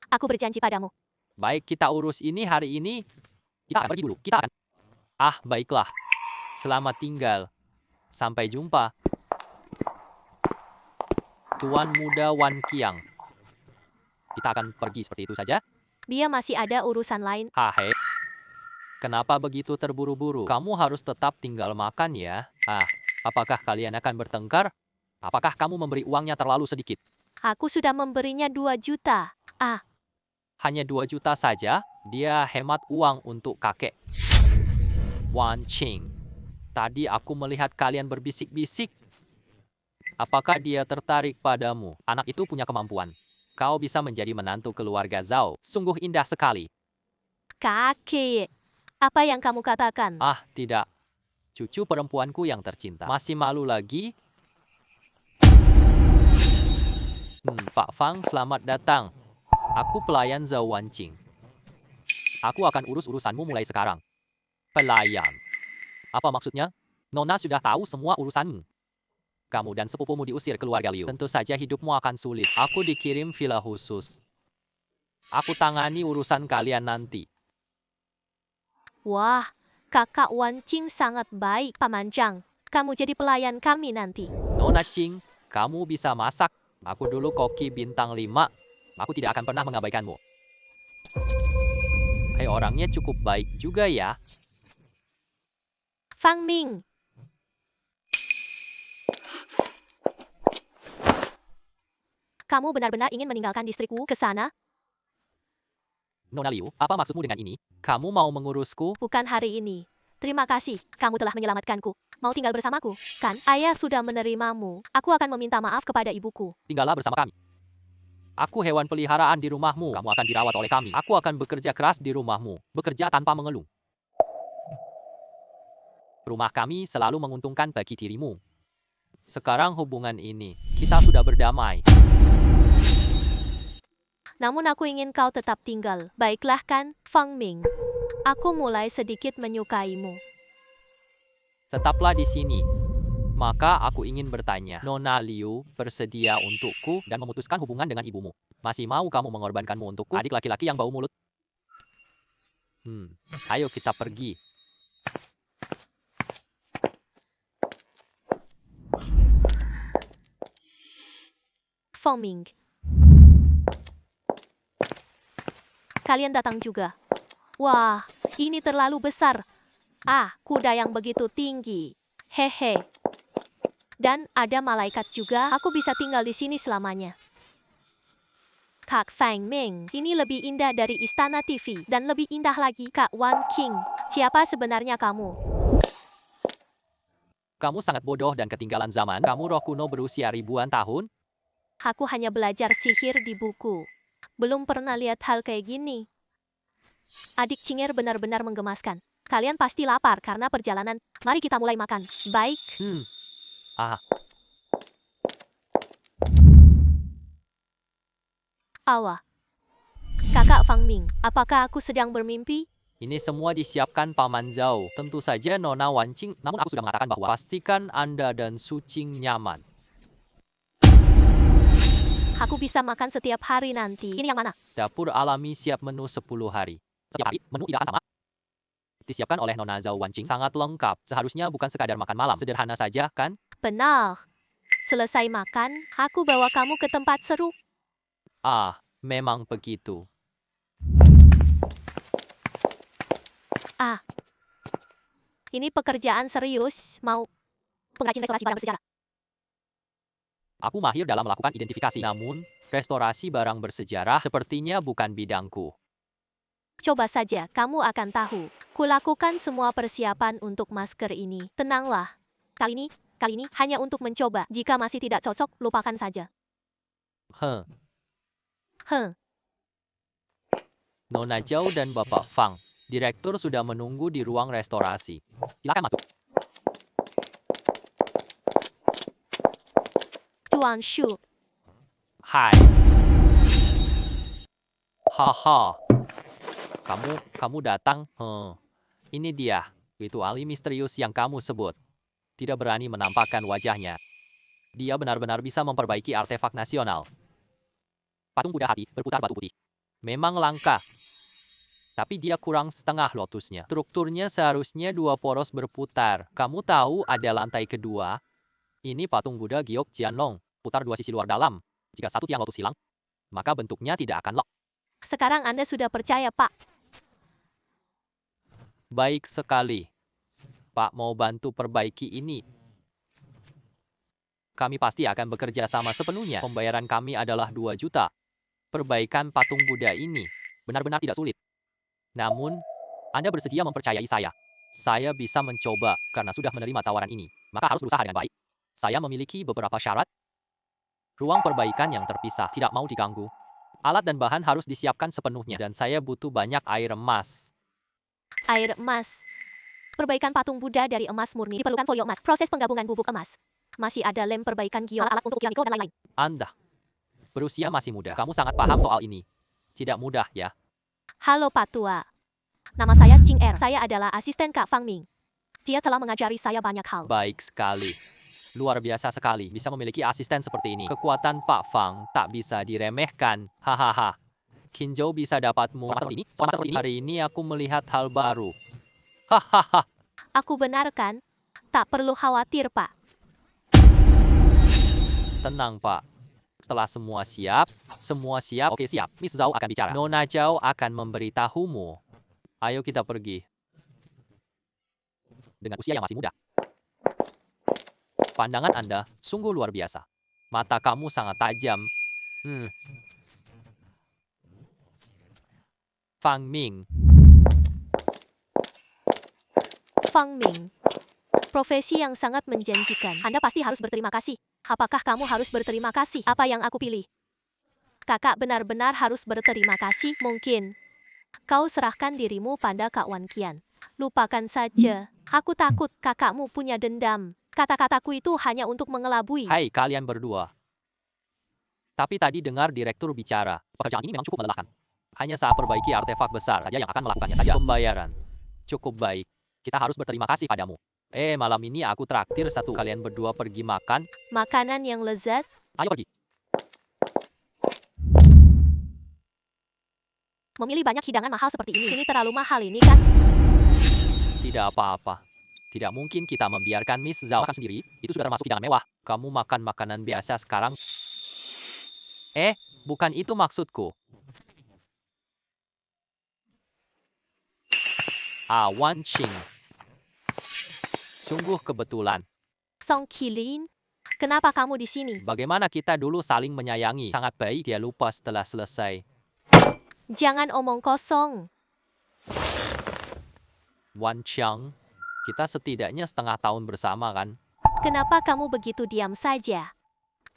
Aku berjanji padamu. Baik, kita urus ini hari ini. Kita akan pergi dulu. Baiklah. Selamat tinggal. Sampai jumpa. Tuan muda Wan Qiang. Kita akan pergi seperti itu saja? Dia masih ada urusan lain. Hei. Kenapa begitu terburu-buru? Kamu harus tetap tinggal makan ya. Apakah kalian akan bertengkar? Apakah kamu memberi uangnya terlalu sedikit? Aku sudah memberinya 2 juta. Hanya 2 juta saja? Dia hemat uang untuk kakek. Wan Qing. Tadi aku melihat kalian berbisik-bisik. Apakah dia tertarik padamu? Anak itu punya kemampuan. Kau bisa menjadi menantu keluarga Zhao. Sungguh indah sekali. Kakek, apa yang kamu katakan? Tidak. Cucu perempuanku yang tercinta. Masih malu lagi? Pak Fang, selamat datang. Aku pelayan Zhao Wanqing. Aku akan urus urusanmu mulai sekarang. Pelayan. Apa maksudnya? Nona sudah tahu semua urusanmu. Kamu dan sepupumu diusir keluarga Liu. Tentu saja hidupmu akan sulit. Aku dikirim villa khusus. Aku tangani urusan kalian nanti. Wah, kakak Wan Qing sangat baik, Paman Zhang. Kamu jadi pelayan kami nanti. Nona Qing, kamu bisa masak. Aku dulu koki bintang 5. Aku tidak akan pernah mengabaikanmu. Hei, orangnya cukup baik juga ya. Fang Ming, kamu benar-benar ingin meninggalkan distrikku ke sana? Nona Liu, apa maksudmu dengan ini? Kamu mau mengurusku? Bukan hari ini. Terima kasih, kamu telah menyelamatkanku. Mau tinggal bersamaku, kan? Ayah sudah menerimamu. Aku akan meminta maaf kepada ibuku. Tinggallah bersama kami. Aku hewan peliharaan di rumahmu. Kamu akan dirawat oleh kami. Aku akan bekerja keras di rumahmu. Bekerja tanpa mengeluh. Rumah kami selalu menguntungkan bagi dirimu. Sekarang hubungan ini, kita sudah berdamai. Namun aku ingin kau tetap tinggal. Baiklah kan, Fang Ming? Aku mulai sedikit menyukaimu. Tetaplah di sini. Maka aku ingin bertanya, Nona Liu bersedia untukku dan memutuskan hubungan dengan ibumu. Masih mau kamu mengorbankanmu untukku, adik laki-laki yang bau mulut? Ayo kita pergi. Fang Ming, kalian datang juga. Wah, ini terlalu besar. Kuda yang begitu tinggi. Hehe. Dan ada malaikat juga. Aku bisa tinggal di sini selamanya. Kak Fang Ming, ini lebih indah dari istana TV. Dan lebih indah lagi, Kak Wan Qing. Siapa sebenarnya kamu? Kamu sangat bodoh dan ketinggalan zaman. Kamu roh kuno berusia ribuan tahun. Aku hanya belajar sihir di buku. Belum pernah lihat hal kayak gini. Adik Cinger benar-benar menggemaskan. Kalian pasti lapar karena perjalanan. Mari kita mulai makan. Baik. Awa. Kakak Fang Ming, apakah aku sedang bermimpi? Ini semua disiapkan Paman Zhao. Tentu saja Nona Wan Qing, namun aku sudah mengatakan bahwa pastikan Anda dan Su Qing nyaman. Aku bisa makan setiap hari nanti. Ini yang mana? Dapur alami siap menu 10 hari. Setiap hari, menu tidak akan sama. Disiapkan oleh Nona Zhao Wan Qing. Sangat lengkap. Seharusnya bukan sekadar makan malam. Sederhana saja, kan? Benar. Selesai makan, aku bawa kamu ke tempat seru. Memang begitu. Ini pekerjaan serius. Mau pengrajin restorasi barang bersejarah. Aku mahir dalam melakukan identifikasi. Namun, restorasi barang bersejarah sepertinya bukan bidangku. Coba saja, kamu akan tahu. Kulakukan semua persiapan untuk masker ini. Tenanglah. Kali ini hanya untuk mencoba. Jika masih tidak cocok, lupakan saja. Nona Zhao dan Bapak Fang, direktur sudah menunggu di ruang restorasi. Silakan masuk. Tuan Shu, Hai. Haha. Kamu datang. Ini dia, itu ahli misterius yang kamu sebut. Tidak berani menampakkan wajahnya. Dia benar-benar bisa memperbaiki artefak nasional. Patung Buddha hati berputar batu putih. Memang langka. Tapi dia kurang setengah lotusnya. Strukturnya seharusnya 2 poros berputar. Kamu tahu ada lantai kedua? Ini patung Buddha Giok Jianlong. Putar 2 sisi luar dalam. Jika satu tiang lotus hilang, maka bentuknya tidak akan lock. sekarang Anda sudah percaya, Pak. Baik sekali. Pak mau bantu perbaiki ini. Kami pasti akan bekerja sama sepenuhnya. Pembayaran kami adalah 2 juta. Perbaikan patung Buddha ini benar-benar tidak sulit. Namun, Anda bersedia mempercayai saya. Saya bisa mencoba karena sudah menerima tawaran ini. Maka harus berusaha dengan baik. Saya memiliki beberapa syarat. Ruang perbaikan yang terpisah tidak mau diganggu. Alat dan bahan harus disiapkan sepenuhnya. Dan saya butuh banyak air emas. Air emas. Perbaikan patung Buddha dari emas murni diperlukan folio emas. Proses penggabungan bubuk emas. Masih ada lem perbaikan giok, alat untuk ukiran mikro, dan lain-lain. Anda berusia masih muda. Kamu sangat paham soal ini. Tidak mudah, ya? Halo Pak Tua. Nama saya Jing Er. Saya adalah asisten Kak Fang Ming. Dia telah mengajari saya banyak hal. Baik sekali. Luar biasa sekali bisa memiliki asisten seperti ini. Kekuatan Pak Fang tak bisa diremehkan. Hahaha. Kinjo bisa dapatmu. Selamat ini. Hari ini aku melihat hal baru. Hahaha. Aku benar kan? Tak perlu khawatir, Pak. Tenang, Pak. Setelah semua siap. Oke, siap. Miss Zhao akan bicara. Nona Zhao akan memberitahumu. Ayo kita pergi. Dengan usia yang masih muda. Pandangan Anda sungguh luar biasa. Mata kamu sangat tajam. Fang Ming. Fang Ming. Profesi yang sangat menjanjikan. Anda pasti harus berterima kasih. Apakah kamu harus berterima kasih? Apa yang aku pilih? Kakak benar-benar harus berterima kasih. Mungkin kau serahkan dirimu pada Kak Wan Qian. Lupakan saja. Aku takut kakakmu punya dendam. Kata-kataku itu hanya untuk mengelabui. Hai kalian berdua. Tapi tadi dengar direktur bicara. Pekerjaan ini memang cukup melelahkan. Hanya saat perbaiki artefak besar saja yang akan melakukannya saja. Pembayaran. Cukup baik. Kita harus berterima kasih padamu. Malam ini aku traktir satu. Kalian berdua pergi makan. Makanan yang lezat. Ayo pergi. Memilih banyak hidangan mahal seperti ini terlalu mahal ini kan? Tidak apa-apa. Tidak mungkin kita membiarkan Miss Zhao makan sendiri. Itu sudah termasuk hidangan mewah. Kamu makan makanan biasa sekarang. Bukan itu maksudku. Wan Qing. Sungguh kebetulan. Song Qilin, kenapa kamu di sini? Bagaimana kita dulu saling menyayangi. Sangat baik dia lupa setelah selesai. Jangan omong kosong. Wan Qiang, kita setidaknya setengah tahun bersama kan? Kenapa kamu begitu diam saja?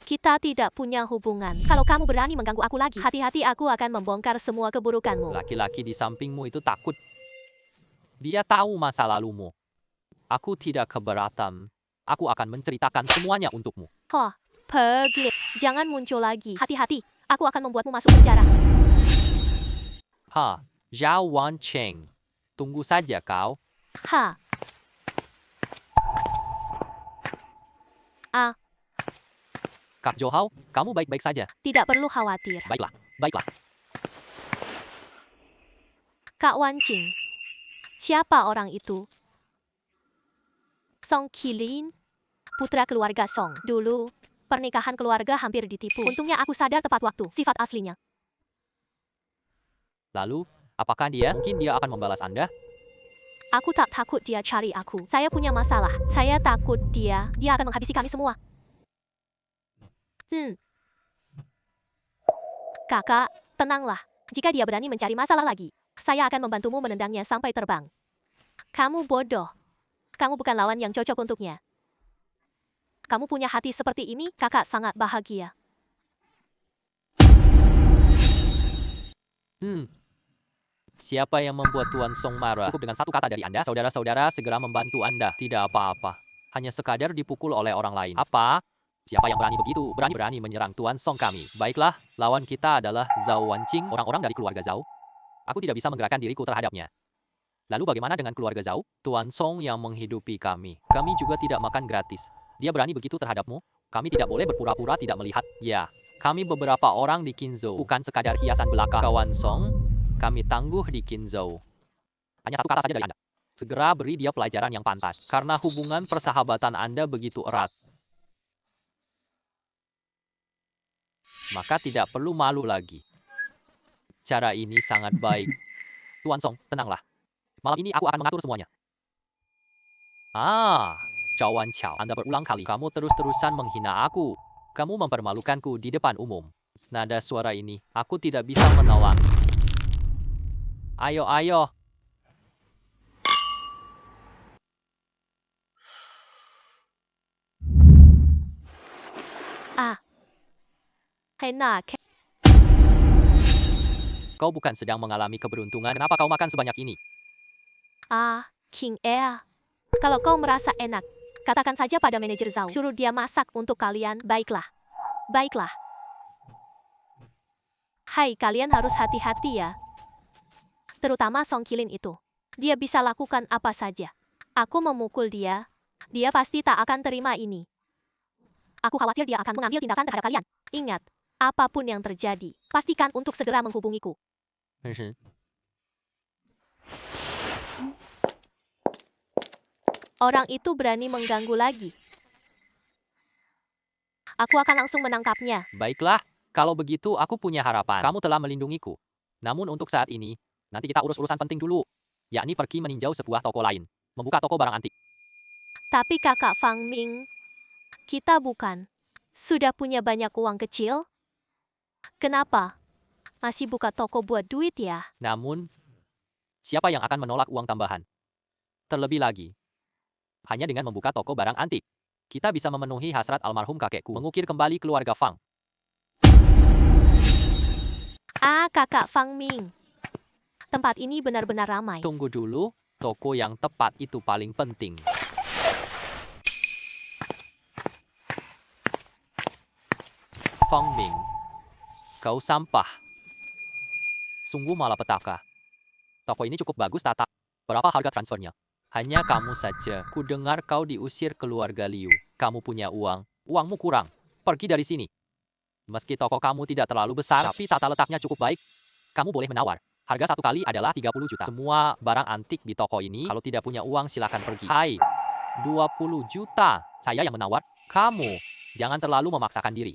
Kita tidak punya hubungan. Kalau kamu berani mengganggu aku lagi, hati-hati aku akan membongkar semua keburukanmu. Laki-laki di sampingmu itu takut. Dia tahu masa lalumu. Aku tidak keberatan. Aku akan menceritakan semuanya untukmu. Pergi. Jangan muncul lagi. Hati-hati. Aku akan membuatmu masuk penjara. Zhao Wan Cheng. Tunggu saja kau. Kak Zhou, kamu baik-baik saja. Tidak perlu khawatir. Baiklah. Kak Wan Qing. Siapa orang itu? Song Qilin, putra keluarga Song. Dulu, pernikahan keluarga hampir ditipu. Untungnya aku sadar tepat waktu, sifat aslinya. Lalu, apakah mungkin dia akan membalas Anda? Aku tak takut dia cari aku. Saya punya masalah. Saya takut dia akan menghabisi kami semua. Kakak, tenanglah. Jika dia berani mencari masalah lagi, saya akan membantumu menendangnya sampai terbang. Kamu bodoh. Kamu bukan lawan yang cocok untuknya. Kamu punya hati seperti ini, kakak sangat bahagia. Siapa yang membuat Tuan Song marah? Cukup dengan satu kata dari Anda, saudara-saudara segera membantu Anda. Tidak apa-apa. Hanya sekadar dipukul oleh orang lain. Apa? Siapa yang berani begitu? Berani menyerang Tuan Song kami. Baiklah, lawan kita adalah Zhao Wanqing, orang-orang dari keluarga Zhao. Aku tidak bisa menggerakkan diriku terhadapnya. Lalu bagaimana dengan keluarga Zhao? Tuan Song yang menghidupi kami. Kami juga tidak makan gratis. Dia berani begitu terhadapmu? Kami tidak boleh berpura-pura tidak melihat. Ya, kami beberapa orang di Qinzhou. Bukan sekadar hiasan belaka. Kawan Song, kami tangguh di Qinzhou. Hanya satu kata saja dari Anda. Segera beri dia pelajaran yang pantas. Karena hubungan persahabatan Anda begitu erat. Maka tidak perlu malu lagi. Cara ini sangat baik. Tuan Song, tenanglah. Malam ini aku akan mengatur semuanya. Zhao Wanqiao, Anda berulang kali. Kamu terus-terusan menghina aku. Kamu mempermalukanku di depan umum. Nada suara ini, aku tidak bisa menolak. Ayo. Enak. Kau bukan sedang mengalami keberuntungan. Kenapa kau makan sebanyak ini? King Air. Kalau kau merasa enak, katakan saja pada manajer Zhao. Suruh dia masak untuk kalian. Baiklah. Hai, kalian harus hati-hati ya. Terutama Song Qilin itu. Dia bisa lakukan apa saja. Aku memukul dia. Dia pasti tak akan terima ini. Aku khawatir dia akan mengambil tindakan terhadap kalian. Ingat, apapun yang terjadi, pastikan untuk segera menghubungiku. 真是 Orang itu berani mengganggu lagi. Aku akan langsung menangkapnya. Baiklah, kalau begitu aku punya harapan. Kamu telah melindungiku. Namun untuk saat ini, nanti kita urus urusan penting dulu, yakni pergi meninjau sebuah toko lain, membuka toko barang antik. Tapi kakak Fang Ming, kita bukan sudah punya banyak uang kecil? Kenapa masih buka toko buat duit ya? Namun, siapa yang akan menolak uang tambahan? Terlebih lagi, hanya dengan membuka toko barang antik, kita bisa memenuhi hasrat almarhum kakekku, mengukir kembali keluarga Fang. Kakak Fang Ming. Tempat ini benar-benar ramai. Tunggu dulu, toko yang tepat itu paling penting. Fang Ming, kau sampah. Sungguh malapetaka. Toko ini cukup bagus tata. Berapa harga transfernya? Hanya kamu saja. Ku dengar kau diusir keluarga Liu. Kamu punya uang. Uangmu kurang. Pergi dari sini. Meski toko kamu tidak terlalu besar, tapi tata letaknya cukup baik. Kamu boleh menawar. Harga satu kali adalah 30 juta. Semua barang antik di toko ini, kalau tidak punya uang silakan pergi. Hai, 20 juta. Saya yang menawar. Kamu, jangan terlalu memaksakan diri.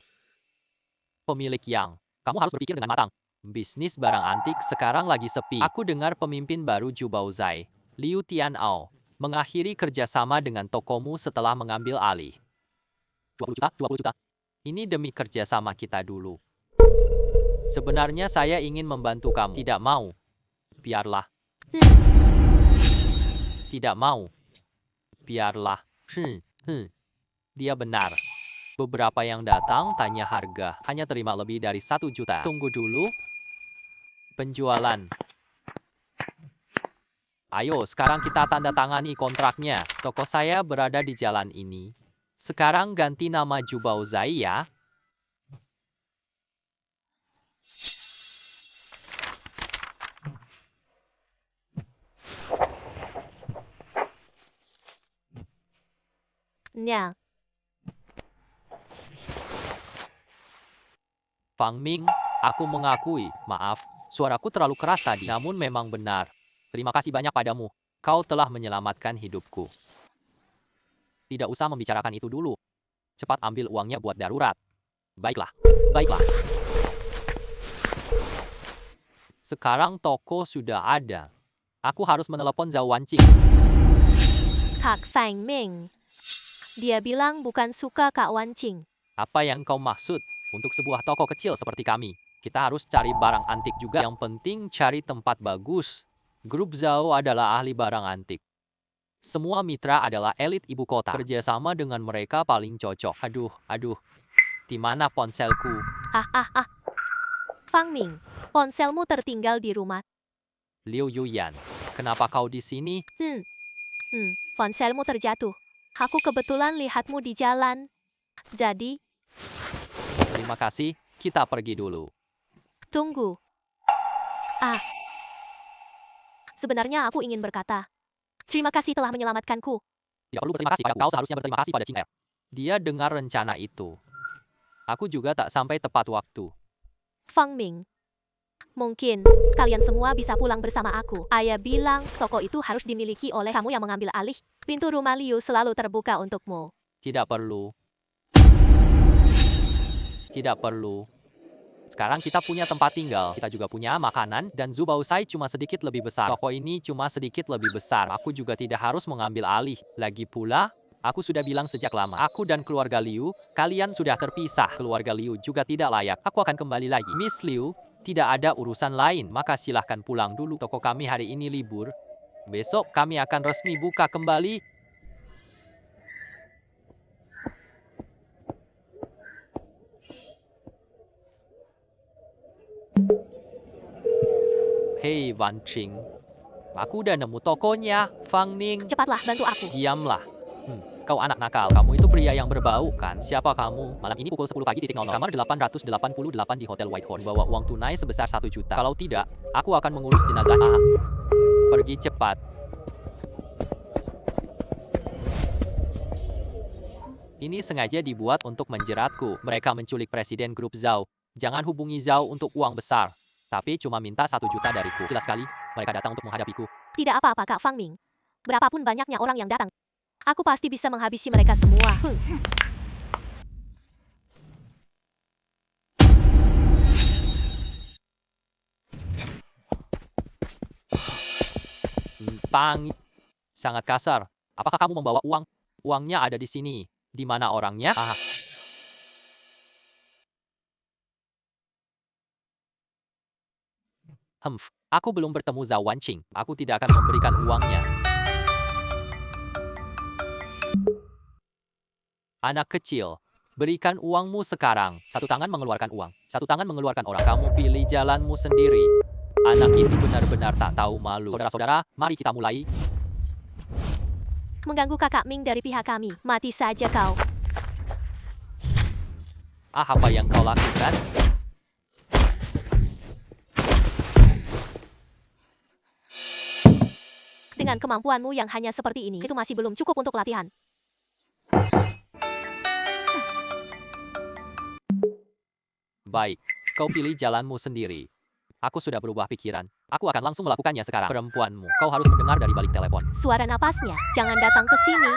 Pemilik Yang, kamu harus berpikir dengan matang. Bisnis barang antik sekarang lagi sepi. Aku dengar pemimpin baru Zhubao Zai, Liu Tianao, mengakhiri kerjasama dengan tokomu setelah mengambil alih. 20 juta, 20 juta. Ini demi kerjasama kita dulu. Sebenarnya saya ingin membantu kamu. Tidak mau. Biarlah. Tidak mau. Biarlah. Dia benar. Beberapa yang datang tanya harga. Hanya terima lebih dari 1 juta. Tunggu dulu. Penjualan. Ayo, sekarang kita tanda tangani kontraknya. Toko saya berada di jalan ini. Sekarang ganti nama Zhubao Zai ya. Nya, Fang Ming, aku mengakui, maaf, suaraku terlalu keras tadi. Namun memang benar. Terima kasih banyak padamu. Kau telah menyelamatkan hidupku. Tidak usah membicarakan itu dulu. Cepat ambil uangnya buat darurat. Baiklah, baiklah. Sekarang toko sudah ada. Aku harus menelepon Zhao Wanqing. Kak Fang Ming. Dia bilang bukan suka Kak Wanqing. Apa yang kau maksud? Untuk sebuah toko kecil seperti kami, kita harus cari barang antik juga. Yang penting cari tempat bagus. Grup Zhao adalah ahli barang antik. Semua mitra adalah elit ibu kota. Kerjasama dengan mereka paling cocok. Aduh. Di mana ponselku? Fang Ming, ponselmu tertinggal di rumah. Liu Yuyan, kenapa kau di sini? Ponselmu terjatuh. Aku kebetulan lihatmu di jalan. Jadi, Terima kasih, kita pergi dulu. tunggu. Sebenarnya aku ingin berkata, terima kasih telah menyelamatkanku. Tidak perlu berterima kasih pada kau, seharusnya berterima kasih pada Qing Er. Dia dengar rencana itu. Aku juga tak sampai tepat waktu. Fang Ming, mungkin kalian semua bisa pulang bersama aku. Ayah bilang toko itu harus dimiliki oleh kamu yang mengambil alih. Pintu rumah Liu selalu terbuka untukmu. Tidak perlu. Tidak perlu. Sekarang kita punya tempat tinggal, kita juga punya makanan, dan Zhubao Zai cuma sedikit lebih besar. Toko ini cuma sedikit lebih besar. Aku juga tidak harus mengambil alih. Lagi pula, aku sudah bilang sejak lama, aku dan keluarga Liu, kalian sudah terpisah. Keluarga Liu juga tidak layak. Aku akan kembali lagi. Miss Liu, tidak ada urusan lain, maka silahkan pulang dulu. Toko kami hari ini libur. Besok kami akan resmi buka kembali. Hei Wanqing, aku udah nemu tokonya. Fang Ning, Cepatlah bantu aku. diamlah. Kau anak nakal. Kamu itu pria yang berbau, kan? Siapa kamu? Malam ini pukul 10 pagi, kamar 888 di Hotel White Horse. Bawa uang tunai sebesar 1 juta. Kalau tidak, aku akan mengurus jenazah. Pergi cepat. Ini sengaja dibuat untuk menjeratku. Mereka menculik presiden grup Zhao. Jangan hubungi Zhao untuk uang besar. Tapi cuma minta 1 juta dariku. Jelas sekali, mereka datang untuk menghadapiku. Tidak apa-apa Kak Fang Ming. Berapapun banyaknya orang yang datang, aku pasti bisa menghabisi mereka semua. Pang, sangat kasar. Apakah kamu membawa uang? Uangnya ada di sini. Di mana orangnya? Aku belum bertemu Zhao Wanqing. Aku tidak akan memberikan uangnya. Anak kecil, berikan uangmu sekarang. Satu tangan mengeluarkan uang, satu tangan mengeluarkan orang. Kamu pilih jalanmu sendiri. Anak itu benar-benar tak tahu malu. Saudara-saudara, mari kita mulai. Mengganggu kakak Ming dari pihak kami. Mati saja kau. Apa yang kau lakukan? Dengan kemampuanmu yang hanya seperti ini, itu masih belum cukup untuk latihan. Baik, kau pilih jalanmu sendiri. Aku sudah berubah pikiran. Aku akan langsung melakukannya sekarang. Perempuanmu, kau harus mendengar dari balik telepon. Suara napasnya. Jangan datang ke sini.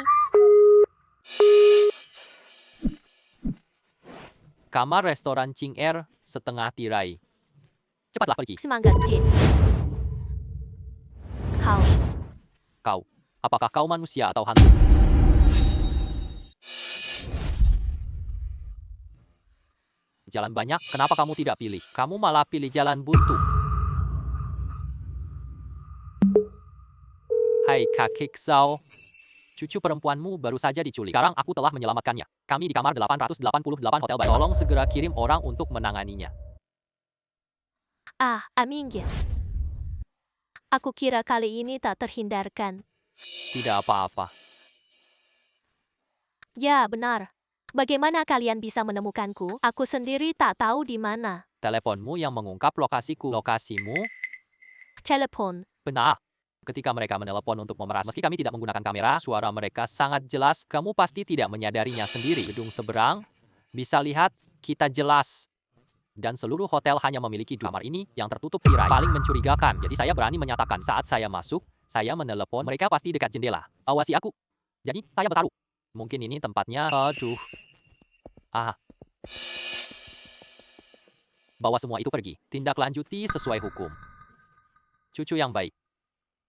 Kamar restoran Ching Er, setengah tirai. Cepatlah pergi. Semangat, Jin. Kau, apakah kau manusia atau hantu? Jalan banyak, kenapa kamu tidak pilih? Kamu malah pilih jalan buntu. Hai kakek Zhao. Cucu perempuanmu baru saja diculik. Sekarang aku telah menyelamatkannya. Kami di kamar 888 Hotel Baik. Tolong segera kirim orang untuk menanganinya. Aming. Aku kira kali ini tak terhindarkan. Tidak apa-apa. Ya, benar. Bagaimana kalian bisa menemukanku? Aku sendiri tak tahu di mana. Teleponmu yang mengungkap lokasiku. Lokasimu? Telepon. Benar. Ketika mereka menelepon untuk memeras, meski kami tidak menggunakan kamera, suara mereka sangat jelas. Kamu pasti tidak menyadarinya sendiri. Gedung seberang, bisa lihat, kita jelas. Dan seluruh hotel hanya memiliki 2 kamar ini yang tertutup tirai. Paling mencurigakan. Jadi saya berani menyatakan saat saya masuk, saya menelepon, mereka pasti dekat jendela. Awasi aku. Jadi saya bertaruh. Mungkin ini tempatnya. Aduh. Bawa semua itu pergi. Tindak lanjuti sesuai hukum. Cucu yang baik.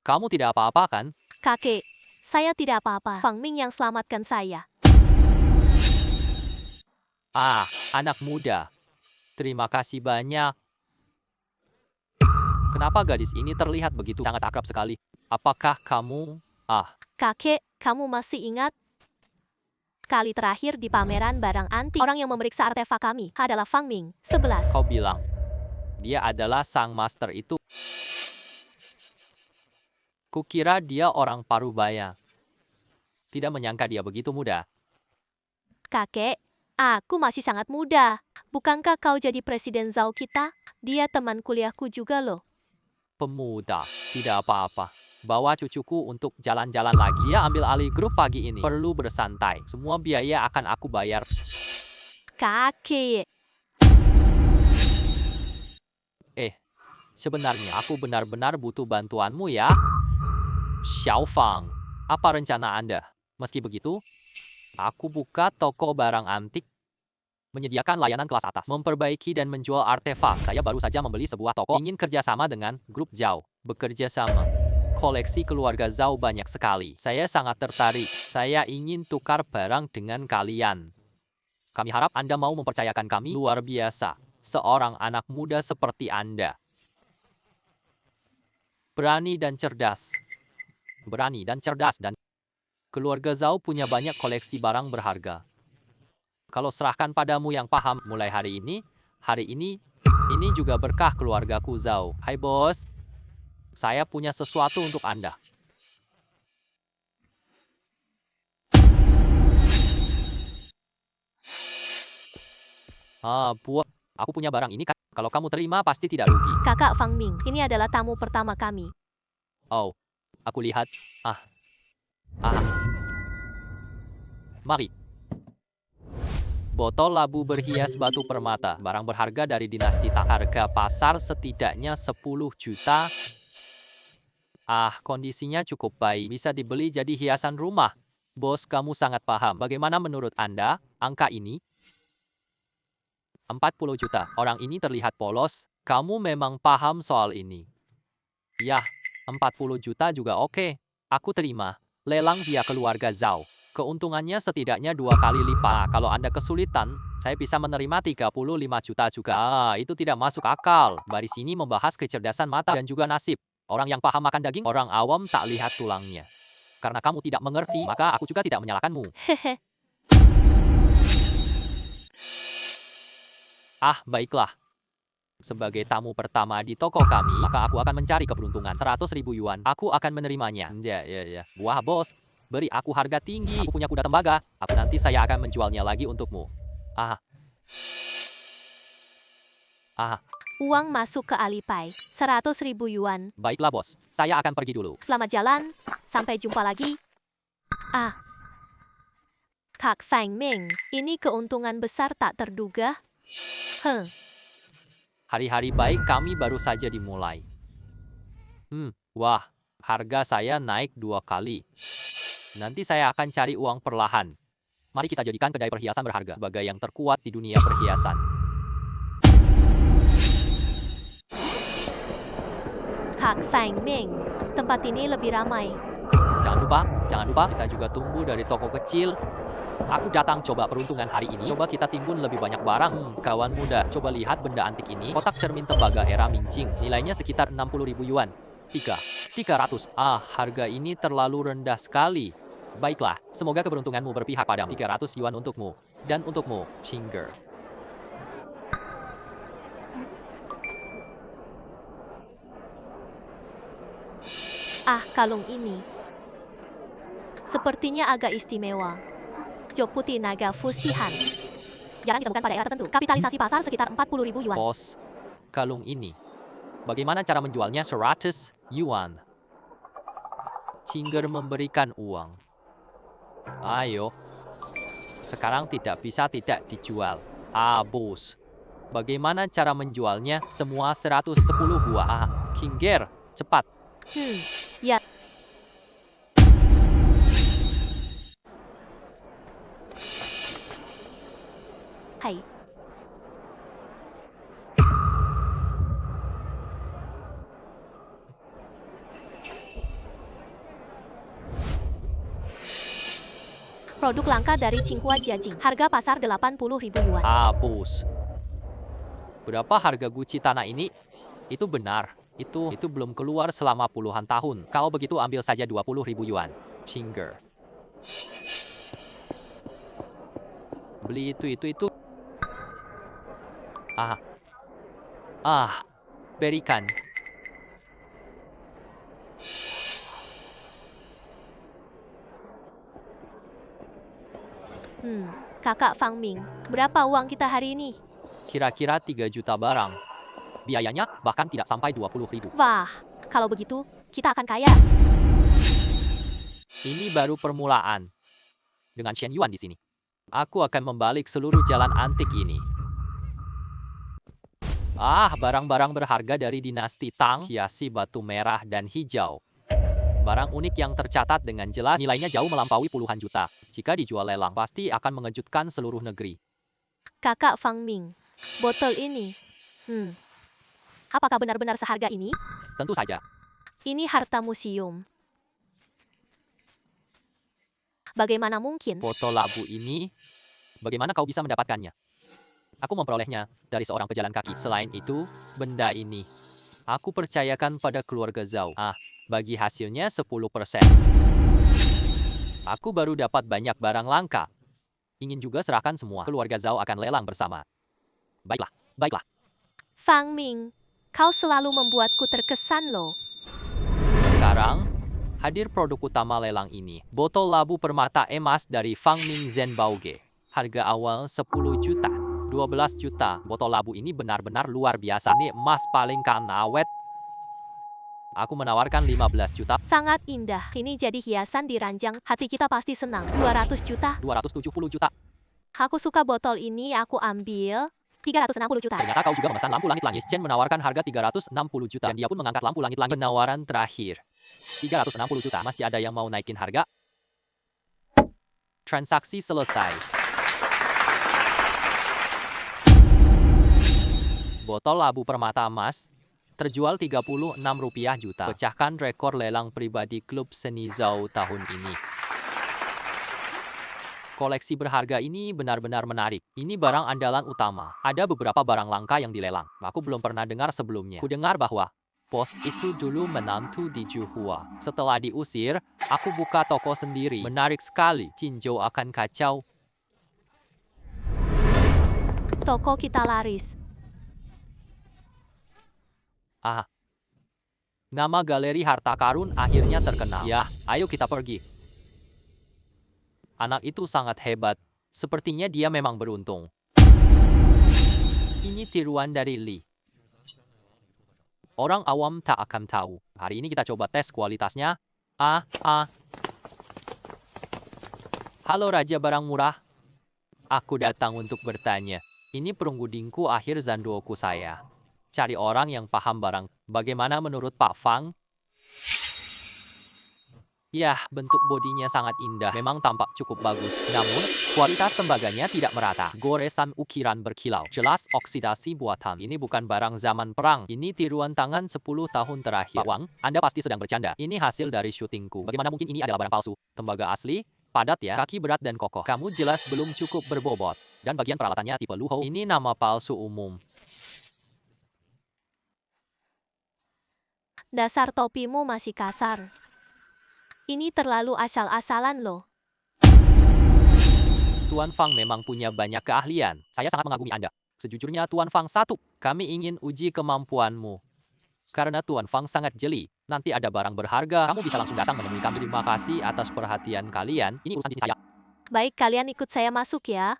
Kamu tidak apa-apa kan? Kakek, saya tidak apa-apa. Fang Ming yang selamatkan saya. Anak muda. Terima kasih banyak. Kenapa gadis ini terlihat begitu sangat akrab sekali? Apakah kamu... Kakek, kamu masih ingat? Kali terakhir di pameran barang antik, orang yang memeriksa artefak kami adalah Fang Ming. 11. Kau bilang, dia adalah sang master itu. Kukira dia orang Parubaya. Tidak menyangka dia begitu muda. Kakek, aku masih sangat muda. Bukankah kau jadi presiden Zhao kita? Dia teman kuliahku juga loh. Pemuda, tidak apa-apa. Bawa cucuku untuk jalan-jalan lagi. Dia ambil alih grup pagi ini. Perlu bersantai. Semua biaya akan aku bayar. Kakek. Sebenarnya aku benar-benar butuh bantuanmu ya. Xiao Fang, apa rencana Anda? Meski begitu, aku buka toko barang antik, menyediakan layanan kelas atas, memperbaiki dan menjual artefak. Saya baru saja membeli sebuah toko, ingin kerjasama dengan grup Zhao. Bekerja sama. Koleksi keluarga Zhao banyak sekali. Saya sangat tertarik. Saya ingin tukar barang dengan kalian. Kami harap Anda mau mempercayakan kami. Luar biasa. Seorang anak muda seperti Anda. Berani dan cerdas. Berani dan cerdas dan keluarga Zhao punya banyak koleksi barang berharga. Kalau serahkan padamu yang paham mulai hari ini juga berkah keluargaku Zhao. Hai bos, saya punya sesuatu untuk Anda. Aku punya barang ini kan. Kalau kamu terima pasti tidak rugi. Kakak Fang Ming, ini adalah tamu pertama kami. Oh, aku lihat. Mari. Botol labu berhias batu permata. Barang berharga dari dinasti Tang. Harga pasar setidaknya 10 juta. Kondisinya cukup baik. Bisa dibeli jadi hiasan rumah. Bos, kamu sangat paham. Bagaimana menurut Anda, angka ini? 40 juta. Orang ini terlihat polos. Kamu memang paham soal ini. Yah, 40 juta juga oke. Aku terima. Lelang via keluarga Zhao. Keuntungannya setidaknya 2 kali lipat. Kalau Anda kesulitan, saya bisa menerima 35 juta juga. Itu tidak masuk akal. Baris ini membahas kecerdasan mata dan juga nasib. Orang yang paham makan daging, orang awam tak lihat tulangnya. Karena kamu tidak mengerti, maka aku juga tidak menyalahkanmu. Hehe. Baiklah. Sebagai tamu pertama di toko kami, maka aku akan mencari keberuntungan 100.000 yuan. Aku akan menerimanya. Ya. Wah, bos. Beri aku harga tinggi. Aku punya kuda tembaga. Nanti saya akan menjualnya lagi untukmu. Uang masuk ke Alipay. 100.000 yuan. Baiklah, bos. Saya akan pergi dulu. Selamat jalan. Sampai jumpa lagi. Kak Fang Ming, ini keuntungan besar tak terduga. Hari-hari baik kami baru saja dimulai. Wah, harga saya naik 2 kali. Nanti saya akan cari uang perlahan. Mari kita jadikan kedai perhiasan berharga sebagai yang terkuat di dunia perhiasan. Kak Fang Ming, tempat ini lebih ramai. Jangan lupa, kita juga tumbuh dari toko kecil. Aku datang coba peruntungan hari ini. Coba kita timbun lebih banyak barang. Kawan muda, coba lihat benda antik ini. Kotak cermin tembaga era Mingqing. Nilainya sekitar 60.000 yuan. 300. Harga ini terlalu rendah sekali. Baiklah, semoga keberuntunganmu berpihak padamu. 300 yuan untukmu. Dan untukmu, Chinger. Kalung ini. Sepertinya agak istimewa. Jo putih naga fusihan. Jarang ditemukan pada era tertentu. Kapitalisasi pasar sekitar 40.000 yuan. Bos, kalung ini. Bagaimana cara menjualnya? 100 yuan. Chinger memberikan uang. Ayo. Sekarang tidak bisa tidak dijual. Bos. Bagaimana cara menjualnya? Semua 110 buah. Chinger, cepat. Ya. Hai. Produk langka dari Tsinghua Jiajing. Harga pasar 80.000 yuan. Bos. Berapa harga guci tanah ini? Itu benar. Itu belum keluar selama puluhan tahun. Kalau begitu ambil saja 20.000 yuan. Chinger. Beli itu. Berikan. Kakak Fang Ming, berapa uang kita hari ini? Kira-kira 3 juta barang. Biayanya bahkan tidak sampai 20.000. Wah, kalau begitu, kita akan kaya. Ini baru permulaan. Dengan Shen Yuan di sini. Aku akan membalik seluruh jalan antik ini. Barang-barang berharga dari dinasti Tang, hiasi batu merah dan hijau. Barang unik yang tercatat dengan jelas, nilainya jauh melampaui puluhan juta. Jika dijual lelang, pasti akan mengejutkan seluruh negeri. Kakak Fang Ming, botol ini. Apakah benar-benar seharga ini? Tentu saja. Ini harta museum. Bagaimana mungkin? Botol labu ini, bagaimana kau bisa mendapatkannya? Aku memperolehnya dari seorang pejalan kaki. Selain itu, benda ini, aku percayakan pada keluarga Zhao. Bagi hasilnya 10%. Aku baru dapat banyak barang langka. Ingin juga serahkan semua. Keluarga Zhao akan lelang bersama. Baiklah. Fang Ming, kau selalu membuatku terkesan loh. Sekarang, hadir produk utama lelang ini. Botol labu permata emas dari Fang Ming Zhen Baoge. Harga awal 10 juta. 12 juta. Botol labu ini benar-benar luar biasa. Ini emas paling awet. Aku menawarkan 15 juta. Sangat indah. Ini jadi hiasan di ranjang. Hati kita pasti senang. 200 juta. 270 juta. Aku suka botol ini, aku ambil 360 juta. Ternyata kau juga memesan lampu langit-langit. Chen menawarkan harga 360 juta dan dia pun mengangkat lampu langit-langit. Penawaran terakhir. 360 juta. Masih ada yang mau naikin harga? Transaksi selesai. Botol labu permata emas terjual 36 rupiah juta. Pecahkan rekor lelang pribadi klub seni Zhao tahun ini. Koleksi berharga ini benar-benar menarik. Ini barang andalan utama. Ada beberapa barang langka yang dilelang. Aku belum pernah dengar sebelumnya. Ku dengar bahwa bos itu dulu menantu di Juhua. Setelah diusir, aku buka toko sendiri. Menarik sekali. Cinjau akan kacau. Toko kita laris. Ah, nama galeri harta karun akhirnya terkenal. Ya, ayo kita pergi. Anak itu sangat hebat. Sepertinya dia memang beruntung. Ini tiruan dari Li. Orang awam tak akan tahu. Hari ini kita coba tes kualitasnya. Halo Raja Barang Murah. Aku datang untuk bertanya. Ini perunggu dingku akhir zanduoku saya. Cari orang yang paham barang. Bagaimana menurut Pak Fang? Yah, bentuk bodinya sangat indah. Memang tampak cukup bagus. Namun, kualitas tembaganya tidak merata. Goresan ukiran berkilau. Jelas oksidasi buatan. Ini bukan barang zaman perang. Ini tiruan tangan 10 tahun terakhir. Pak Wang, Anda pasti sedang bercanda. Ini hasil dari syutingku. Bagaimana mungkin ini adalah barang palsu? Tembaga asli? Padat ya, kaki berat dan kokoh. Kamu jelas belum cukup berbobot. Dan bagian peralatannya tipe Luho. Ini nama palsu umum. Dasar topimu masih kasar. Ini terlalu asal-asalan loh. Tuan Fang memang punya banyak keahlian. Saya sangat mengagumi Anda. Sejujurnya Tuan Fang satu, kami ingin uji kemampuanmu. Karena Tuan Fang sangat jeli. Nanti ada barang berharga, kamu bisa langsung datang menemui kami. Terima kasih atas perhatian kalian. Ini urusan bisnis saya. Baik, kalian ikut saya masuk ya.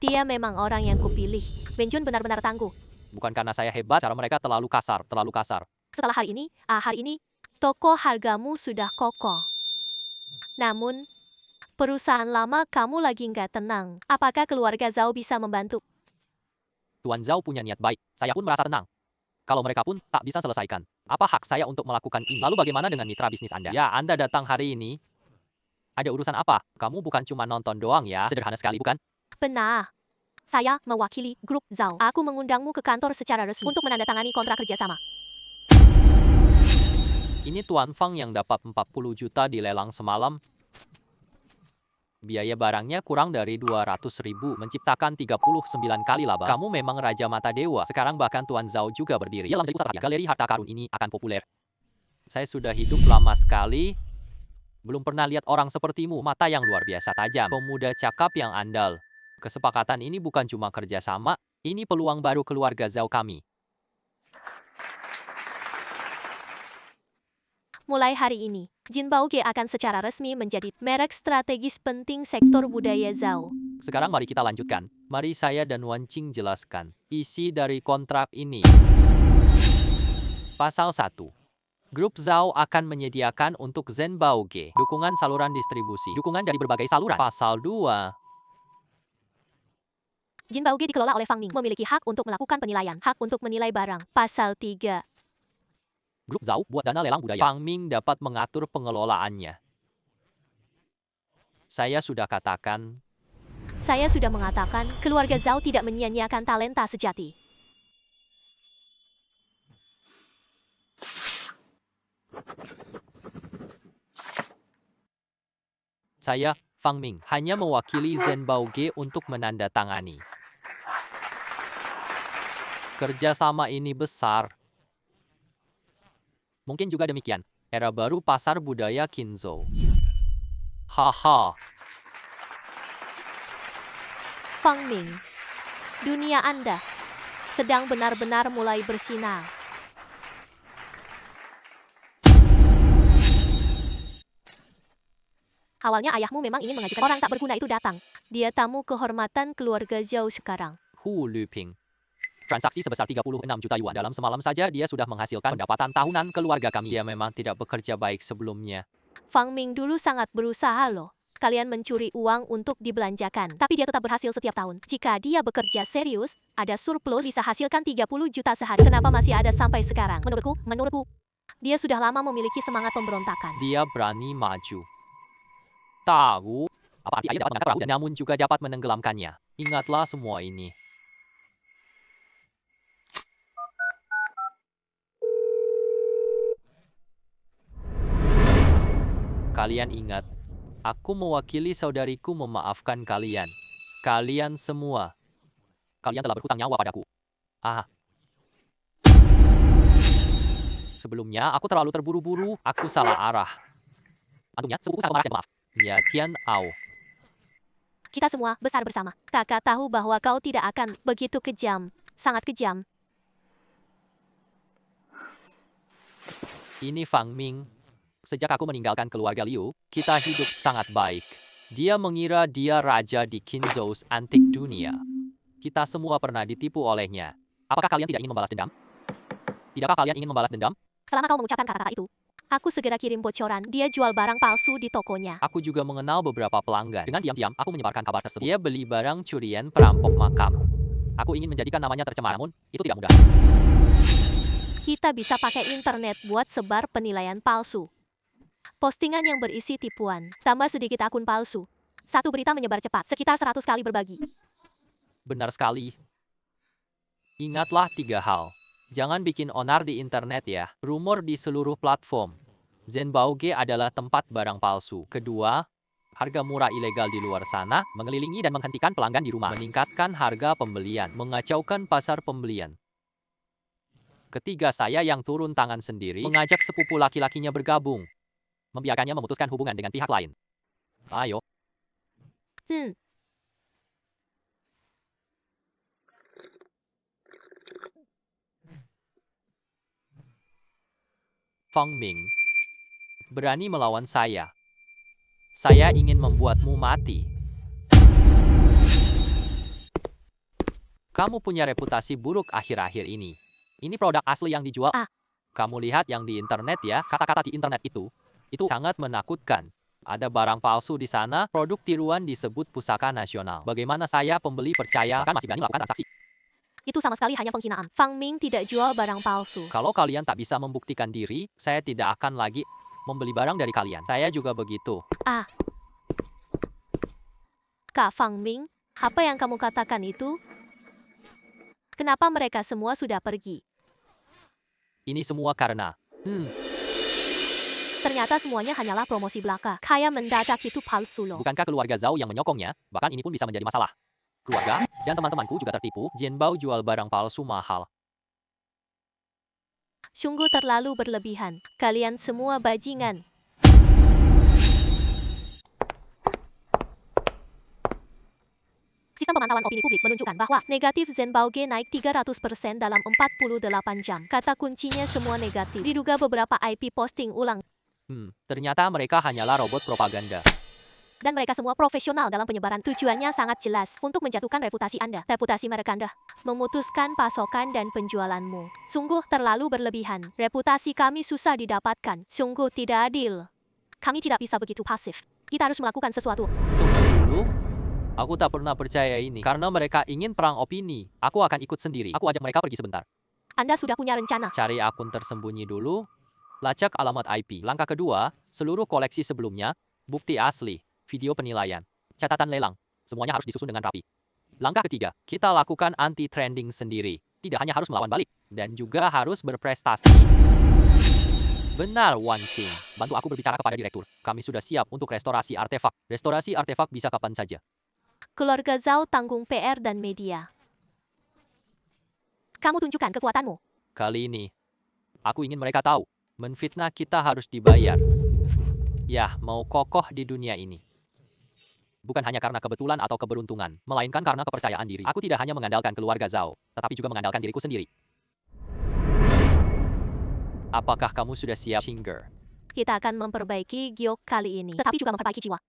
Dia memang orang yang kupilih. Benjun benar-benar tangguh. Bukan karena saya hebat, cara mereka terlalu kasar, terlalu kasar. Setelah hari ini, toko hargamu sudah kokoh. Namun, perusahaan lama kamu lagi nggak tenang. Apakah keluarga Zhao bisa membantu? Tuan Zhao punya niat baik, saya pun merasa tenang. Kalau mereka pun tak bisa selesaikan. Apa hak saya untuk melakukan ini? Lalu bagaimana dengan mitra bisnis Anda? Ya, Anda datang hari ini. Ada urusan apa? Kamu bukan cuma nonton doang ya? Sederhana sekali, bukan? Benar. Saya mewakili grup Zhao. Aku mengundangmu ke kantor secara resmi untuk menandatangani kontrak kerjasama. Ini Tuan Fang yang dapat 40 juta di lelang semalam. Biaya barangnya kurang dari 200.000, menciptakan 39 kali laba. Kamu memang Raja Mata Dewa. Sekarang bahkan Tuan Zhao juga berdiri. Ia menjadi pusat perhatian. Galeri harta karun ini akan populer. Saya sudah hidup lama sekali. Belum pernah lihat orang sepertimu. Mata yang luar biasa tajam. Pemuda cakap yang andal. Kesepakatan ini bukan cuma kerjasama. Ini peluang baru keluarga Zhao kami. Mulai hari ini, Jin Baoge akan secara resmi menjadi merek strategis penting sektor budaya Zhao. Sekarang mari kita lanjutkan. Mari saya dan Wan Qing jelaskan isi dari kontrak ini. Pasal 1. Grup Zhao akan menyediakan untuk Zen Baoge dukungan saluran distribusi, dukungan dari berbagai saluran. Pasal 2. Jin Baoge dikelola oleh Fang Ming, memiliki hak untuk melakukan penilaian, hak untuk menilai barang. Pasal 3. Grup Zhao buat dana lelang budaya. Fang Ming dapat mengatur pengelolaannya. Saya sudah mengatakan, keluarga Zhao tidak menyia-nyiakan talenta sejati. saya, Fang Ming, hanya mewakili Zen Baoge untuk menandatangani. Kerjasama ini besar. Mungkin juga demikian. Era baru pasar budaya Kinzhou. Haha. Fang Ming, dunia Anda sedang benar-benar mulai bersinar. Awalnya ayahmu memang ingin mengajukan orang tak berguna itu datang. Dia tamu kehormatan keluarga Zhao sekarang. Hu Luping. transaksi sebesar 36 juta yuan. Dalam semalam saja dia sudah menghasilkan pendapatan tahunan keluarga kami. Dia memang tidak bekerja baik sebelumnya. Fang Ming dulu sangat berusaha loh. Kalian mencuri uang untuk dibelanjakan, tapi dia tetap berhasil setiap tahun. Jika dia bekerja serius, ada surplus bisa hasilkan 30 juta sehari. Kenapa masih ada sampai sekarang? Menurutku, dia sudah lama memiliki semangat pemberontakan. Dia berani maju. Tahu, apa arti air dapat mengangkat perahu dan namun juga dapat menenggelamkannya. Ingatlah semua ini. Kalian ingat, aku mewakili saudariku memaafkan kalian. Kalian semua. Kalian telah berhutang nyawa padaku. Sebelumnya, aku terlalu terburu-buru. Aku salah arah. Antumnya, sepupu sangat marah dan maaf. Ya, Tian Ao. Kita semua besar bersama. Kakak tahu bahwa kau tidak akan begitu kejam. Sangat kejam. Ini Fang Ming. Sejak aku meninggalkan keluarga Liu, kita hidup sangat baik. Dia mengira dia raja di Kinzhou's antik dunia. Kita semua pernah ditipu olehnya. Apakah kalian tidak ingin membalas dendam? Tidakkah kalian ingin membalas dendam? Selama kau mengucapkan kata-kata itu, aku segera kirim bocoran. Dia jual barang palsu di tokonya. Aku juga mengenal beberapa pelanggan. Dengan diam-diam, aku menyebarkan kabar tersebut. Dia beli barang curian perampok makam. Aku ingin menjadikan namanya tercemar, namun itu tidak mudah. Kita bisa pakai internet buat sebar penilaian palsu. Postingan yang berisi tipuan, tambah sedikit akun palsu. Satu berita menyebar cepat, sekitar 100 kali berbagi. Benar sekali. Ingatlah 3 hal. Jangan bikin onar di internet ya. Rumor di seluruh platform. Zenbaoge adalah tempat barang palsu. Kedua, harga murah ilegal di luar sana, mengelilingi dan menghentikan pelanggan di rumah. Meningkatkan harga pembelian, mengacaukan pasar pembelian. Ketiga, saya yang turun tangan sendiri, mengajak sepupu laki-lakinya bergabung. Membiarkannya memutuskan hubungan dengan pihak lain. Ayo. Fang Ming berani melawan saya. Saya ingin membuatmu mati. Kamu punya reputasi buruk akhir-akhir ini. Ini produk asli yang dijual. Kamu lihat yang di internet ya, kata-kata di internet itu sangat menakutkan. Ada barang palsu di sana, produk tiruan disebut pusaka nasional. Bagaimana saya pembeli percaya kan masih berani melakukan transaksi? Itu sama sekali hanya penghinaan. Fang Ming tidak jual barang palsu. Kalau kalian tak bisa membuktikan diri, saya tidak akan lagi membeli barang dari kalian. Saya juga begitu. Kak Fang Ming, apa yang kamu katakan itu? Kenapa mereka semua sudah pergi? Ini semua karena Ternyata semuanya hanyalah promosi belaka. Kaya mendadak itu palsu loh. bukankah keluarga Zhao yang menyokongnya? Bahkan ini pun bisa menjadi masalah. Keluarga dan teman-temanku juga tertipu. Jianbao jual barang palsu mahal. Sungguh terlalu berlebihan. Kalian semua bajingan. Sistem pemantauan opini publik menunjukkan bahwa negatif Zenbaoge naik 300% dalam 48 jam. Kata kuncinya semua negatif. Diduga beberapa IP posting ulang. Ternyata mereka hanyalah robot propaganda. Dan mereka semua profesional dalam penyebaran. Tujuannya sangat jelas, untuk menjatuhkan reputasi Anda. Reputasi mereka Anda. Memutuskan pasokan dan penjualanmu. Sungguh terlalu berlebihan. Reputasi kami susah didapatkan. Sungguh tidak adil. Kami tidak bisa begitu pasif. Kita harus melakukan sesuatu. Tunggu dulu. Aku tak pernah percaya ini. Karena mereka ingin perang opini. Aku akan ikut sendiri. Aku ajak mereka pergi sebentar. Anda sudah punya rencana. Cari akun tersembunyi dulu. Lacak alamat IP. Langkah kedua, seluruh koleksi sebelumnya, bukti asli, video penilaian, catatan lelang. Semuanya harus disusun dengan rapi. Langkah ketiga, kita lakukan anti-trending sendiri. Tidak hanya harus melawan balik, dan juga harus berprestasi. Benar, Wan King. Bantu aku berbicara kepada direktur. Kami sudah siap untuk restorasi artefak. Restorasi artefak bisa kapan saja. Keluarga Zhao tanggung PR dan media. Kamu tunjukkan kekuatanmu. Kali ini, aku ingin mereka tahu. Menfitnah kita harus dibayar. Ya, mau kokoh di dunia ini. Bukan hanya karena kebetulan atau keberuntungan, melainkan karena kepercayaan diri. Aku tidak hanya mengandalkan keluarga Zhao, tetapi juga mengandalkan diriku sendiri. Apakah kamu sudah siap, Shinger? Kita akan memperbaiki giok kali ini, tetapi juga memperbaiki jiwa.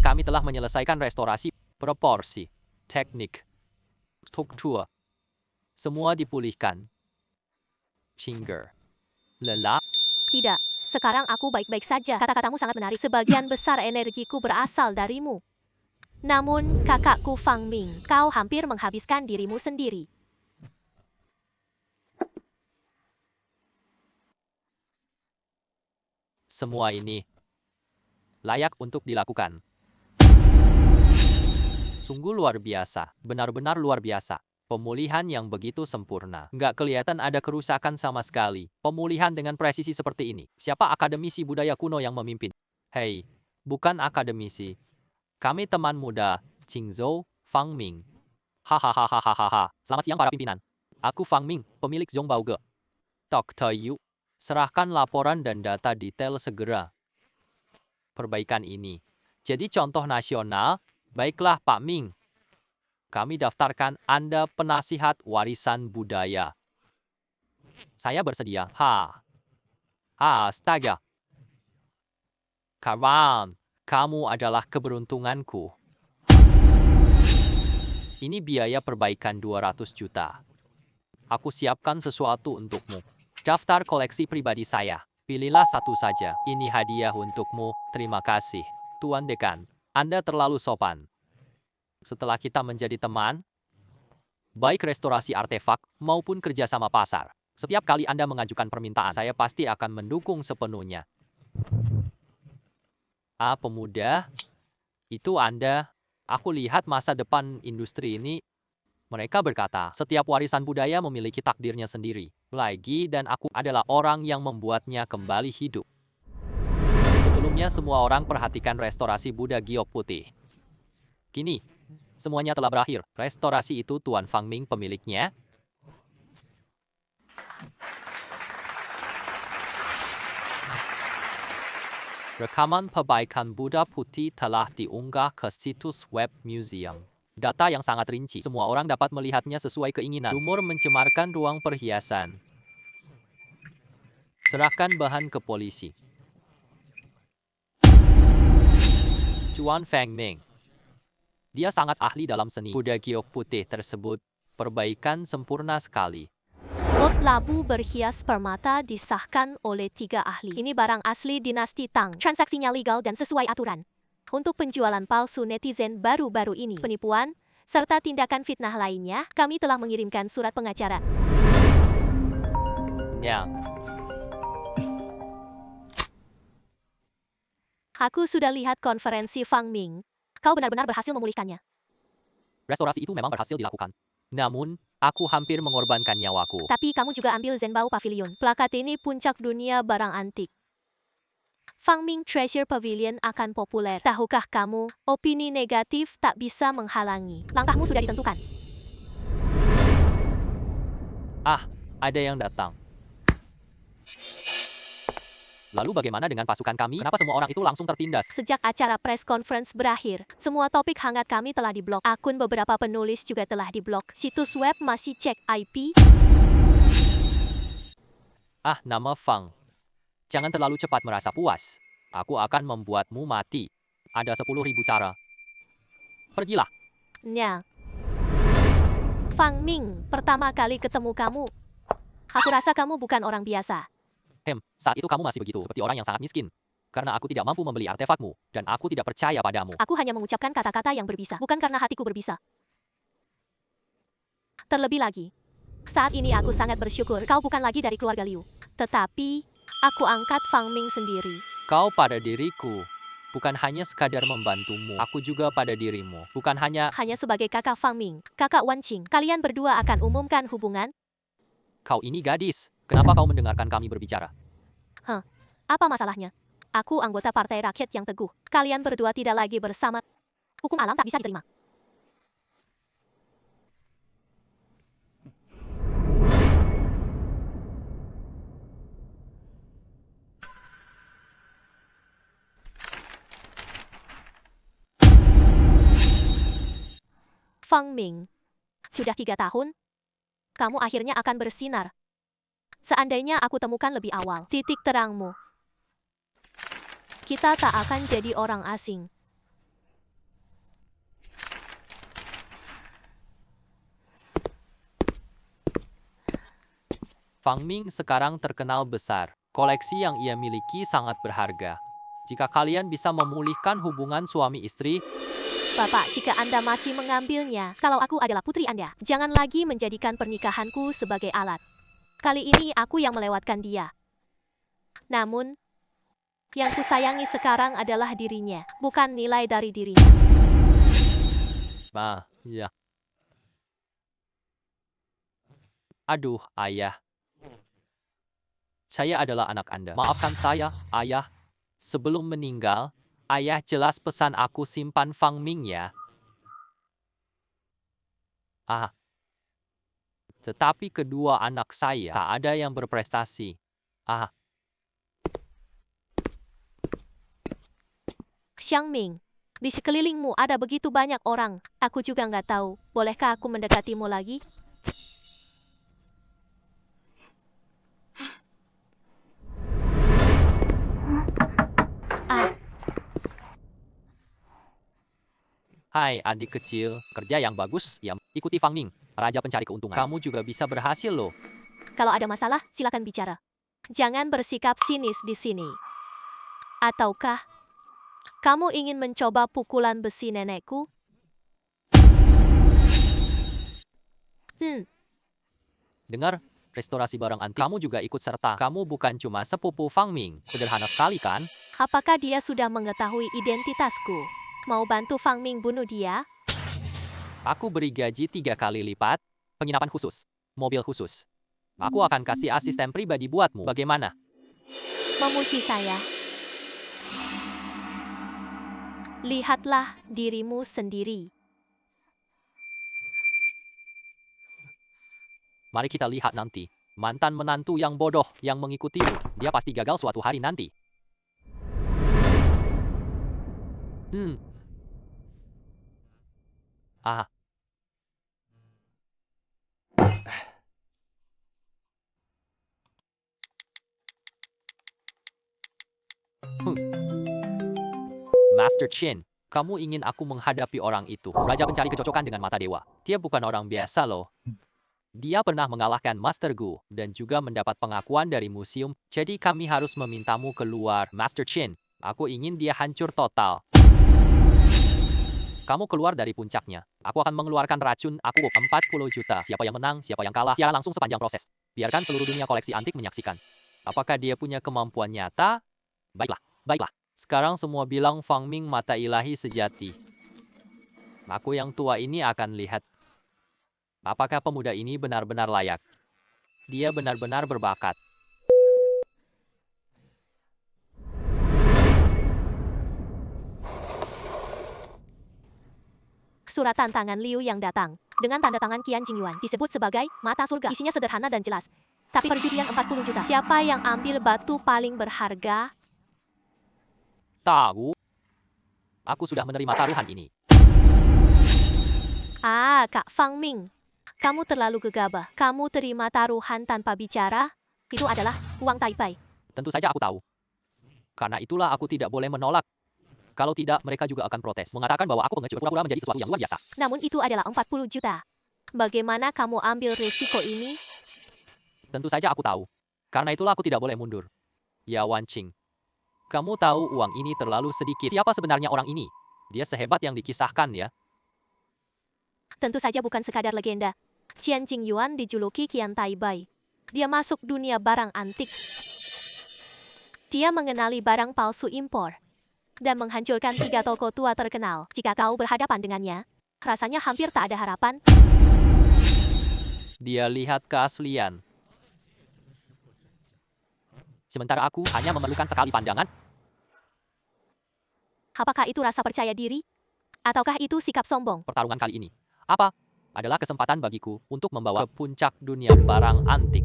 kami telah menyelesaikan restorasi proporsi, teknik, struktur. Semua dipulihkan. Finger. Lelah. Tidak, sekarang aku baik-baik saja. Kata-katamu sangat menarik. Sebagian besar energiku berasal darimu. Namun, kakakku Fang Ming, kau hampir menghabiskan dirimu sendiri. Semua ini layak untuk dilakukan. Sungguh luar biasa, benar-benar luar biasa. Pemulihan yang begitu sempurna. Nggak kelihatan ada kerusakan sama sekali. Pemulihan dengan presisi seperti ini. Siapa akademisi budaya kuno yang memimpin? Hei, bukan akademisi. Kami teman muda, Qingzhou, Fang Ming. Hahaha. Selamat siang para pimpinan. Aku Fang Ming, pemilik Zongbao. Dr. Yu, serahkan laporan dan data detail segera. Perbaikan ini jadi contoh nasional. Baiklah Pak Ming. Kami daftarkan Anda penasihat warisan budaya. Saya bersedia. Astaga. Kawan, kamu adalah keberuntunganku. Ini biaya perbaikan 200 juta. Aku siapkan sesuatu untukmu. Daftar koleksi pribadi saya. Pilihlah satu saja. Ini hadiah untukmu. Terima kasih. Tuan Dekan, Anda terlalu sopan. Setelah kita menjadi teman, baik restorasi artefak maupun kerjasama pasar, setiap kali Anda mengajukan permintaan, saya pasti akan mendukung sepenuhnya. Pemuda, itu Anda. Aku lihat masa depan industri ini. Mereka berkata, setiap warisan budaya memiliki takdirnya sendiri. Lagi, dan aku adalah orang yang membuatnya kembali hidup. Sebelumnya semua orang perhatikan restorasi Buddha giok putih. Kini, semuanya telah berakhir. Restorasi itu Tuan Fang Ming pemiliknya. Rekaman perbaikan Buddha putih telah diunggah ke situs web museum. Data yang sangat rinci. Semua orang dapat melihatnya sesuai keinginan. Rumor mencemarkan ruang perhiasan. Serahkan bahan ke polisi. Tuan Fang Ming. Dia sangat ahli dalam seni. Buddha giok putih tersebut perbaikan sempurna sekali. Lot labu berhias permata disahkan oleh 3 ahli. Ini barang asli dinasti Tang. Transaksinya legal dan sesuai aturan. Untuk penjualan palsu netizen baru-baru ini, penipuan, serta tindakan fitnah lainnya, kami telah mengirimkan surat pengacara. Ya, Aku sudah lihat konferensi Fang Ming. Kau benar-benar berhasil memulihkannya. restorasi itu memang berhasil dilakukan. Namun, aku hampir mengorbankan nyawaku. Tapi kamu juga ambil Zhenbao Pavilion. Plakat ini puncak dunia barang antik. Fang Ming Treasure Pavilion akan populer. Tahukah kamu, opini negatif tak bisa menghalangi. Langkahmu sudah ditentukan. Ada yang datang. Lalu bagaimana dengan pasukan kami? Kenapa semua orang itu langsung tertindas? Sejak acara press conference berakhir, semua topik hangat kami telah diblok. Akun beberapa penulis juga telah diblok. Situs web masih cek IP. Nama Fang. Jangan terlalu cepat merasa puas. Aku akan membuatmu mati. Ada 10.000 cara. Pergilah. Nya. Fang Ming, pertama kali ketemu kamu. Aku rasa kamu bukan orang biasa. Saat itu kamu masih begitu, seperti orang yang sangat miskin. Karena aku tidak mampu membeli artefakmu, dan aku tidak percaya padamu. Aku hanya mengucapkan kata-kata yang berbisa, bukan karena hatiku berbisa. Terlebih lagi, saat ini aku sangat bersyukur kau bukan lagi dari keluarga Liu. Tetapi, aku angkat Fang Ming sendiri. Kau pada diriku, bukan hanya sekadar membantumu. Aku juga pada dirimu, bukan hanya... Hanya sebagai kakak Fang Ming, kakak Wan Qing, kalian berdua akan umumkan hubungan. Kau ini gadis, kenapa kau mendengarkan kami berbicara? Apa masalahnya? Aku anggota Partai Rakyat yang teguh. Kalian berdua tidak lagi bersama. Hukum alam tak bisa diterima. Fang Ming, sudah 3 tahun, kamu akhirnya akan bersinar. Seandainya aku temukan lebih awal titik terangmu, kita tak akan jadi orang asing. Fang Ming sekarang terkenal besar. Koleksi yang ia miliki sangat berharga. Jika kalian bisa memulihkan hubungan suami istri, Bapak, jika Anda masih mengambilnya, kalau aku adalah putri Anda, jangan lagi menjadikan pernikahanku sebagai alat. Kali ini aku yang melewatkan dia. Namun, yang kusayangi sekarang adalah dirinya, bukan nilai dari dirinya. ya. Aduh, ayah. Saya adalah anak Anda. Maafkan saya, ayah. Sebelum meninggal, ayah jelas pesan aku simpan Fang Ming ya. Tetapi kedua anak saya tak ada yang berprestasi. Xiangming, di sekelilingmu ada begitu banyak orang. Aku juga nggak tahu. Bolehkah aku mendekatimu lagi? Hai adik kecil, kerja yang bagus ya. Ikuti Fang Ming, raja pencari keuntungan. Kamu juga bisa berhasil loh. Kalau ada masalah, silakan bicara. Jangan bersikap sinis di sini. Ataukah kamu ingin mencoba pukulan besi nenekku? Dengar, restorasi barang antik. Kamu juga ikut serta. Kamu bukan cuma sepupu Fang Ming. Sederhana sekali kan? Apakah dia sudah mengetahui identitasku? Mau bantu Fang Ming bunuh dia? Aku beri gaji 3 kali lipat, penginapan khusus, mobil khusus. Aku akan kasih asisten pribadi buatmu. Bagaimana? Memuji saya. Lihatlah dirimu sendiri. Mari kita lihat nanti. Mantan menantu yang bodoh yang mengikutimu. Dia pasti gagal suatu hari nanti. Master Chin, kamu ingin aku menghadapi orang itu. Raja pencari kecocokan dengan mata dewa. Dia bukan orang biasa loh. Dia pernah mengalahkan Master Gu dan juga mendapat pengakuan dari museum. Jadi kami harus memintamu keluar, Master Chin. Aku ingin dia hancur total. Kamu keluar dari puncaknya. Aku akan mengeluarkan racun. Aku 40 juta. Siapa yang menang, siapa yang kalah. Siaran langsung sepanjang proses. Biarkan seluruh dunia koleksi antik menyaksikan. Apakah dia punya kemampuan nyata? Baiklah. Sekarang semua bilang Fang Ming mata ilahi sejati. Aku yang tua ini akan lihat. Apakah pemuda ini benar-benar layak? Dia benar-benar berbakat. Surat tantangan Liu yang datang. Dengan tanda tangan Qian Jingyuan. Disebut sebagai mata surga. Isinya sederhana dan jelas. Tapi perjudian 40 juta. Siapa yang ambil batu paling berharga? Tahu? Aku sudah menerima taruhan ini. Kak Fang Ming. Kamu terlalu gegabah. Kamu terima taruhan tanpa bicara? Itu adalah uang Taipei. Tentu saja aku tahu. Karena itulah aku tidak boleh menolak. Kalau tidak, mereka juga akan protes. Mengatakan bahwa aku pengecut pura-pura menjadi sesuatu yang luar biasa. Namun itu adalah 40 juta. Bagaimana kamu ambil risiko ini? Tentu saja aku tahu. Karena itulah aku tidak boleh mundur. Ya Wan Qing. Kamu tahu uang ini terlalu sedikit. Siapa sebenarnya orang ini? Dia sehebat yang dikisahkan ya. Tentu saja bukan sekadar legenda. Qian Jingyuan dijuluki Qian Taipei. Dia masuk dunia barang antik. Dia mengenali barang palsu impor. Dan menghancurkan 3 toko tua terkenal. Jika kau berhadapan dengannya, rasanya hampir tak ada harapan. Dia lihat keaslian. Sementara aku hanya memerlukan sekali pandangan. Apakah itu rasa percaya diri? Ataukah itu sikap sombong? Pertarungan kali ini adalah kesempatan bagiku untuk membawa ke puncak dunia barang antik.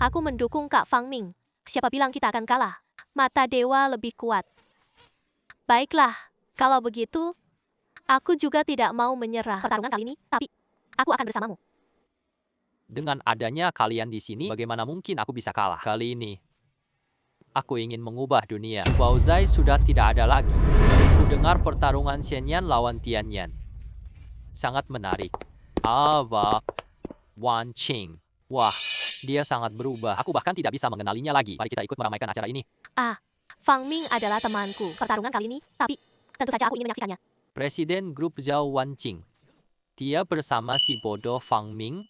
Aku mendukung Kak Fang Ming. Siapa bilang kita akan kalah? Mata dewa lebih kuat. Baiklah, kalau begitu, aku juga tidak mau menyerah pertarungan kali ini, tapi aku akan bersamamu. Dengan adanya kalian di sini, bagaimana mungkin aku bisa kalah kali ini? Aku ingin mengubah dunia. Baozai sudah tidak ada lagi. Ku dengar pertarungan Xianyan lawan Tianyan. Sangat menarik. Wan Qing. Wah, dia sangat berubah. Aku bahkan tidak bisa mengenalinya lagi. Mari kita ikut meramaikan acara ini. Fang Ming adalah temanku. Pertarungan kali ini, tapi tentu saja aku ingin menyaksikannya. Presiden grup Zhao Wanqing. Dia bersama si bodoh Fang Ming.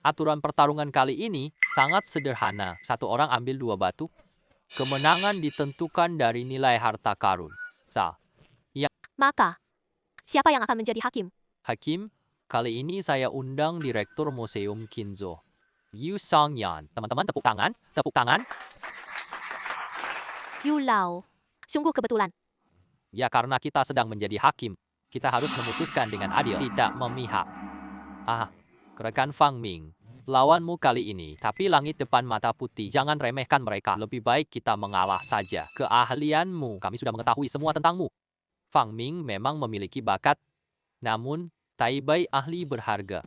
Aturan pertarungan kali ini sangat sederhana. Satu orang ambil 2 batu. Kemenangan ditentukan dari nilai harta karun. Maka, siapa yang akan menjadi hakim? Hakim, kali ini saya undang Direktur Museum Kinzo, Yu Sangyan. Teman-teman tepuk tangan, tepuk tangan. Yu Lao. Sungguh kebetulan. Ya karena kita sedang menjadi hakim, kita harus memutuskan dengan adil, tidak memihak. Rekan Fang Ming, lawanmu kali ini, tapi langit depan mata putih. Jangan remehkan mereka, lebih baik kita mengalah saja. Keahlianmu, kami sudah mengetahui semua tentangmu. Fang Ming memang memiliki bakat, namun Tai Bai ahli berharga.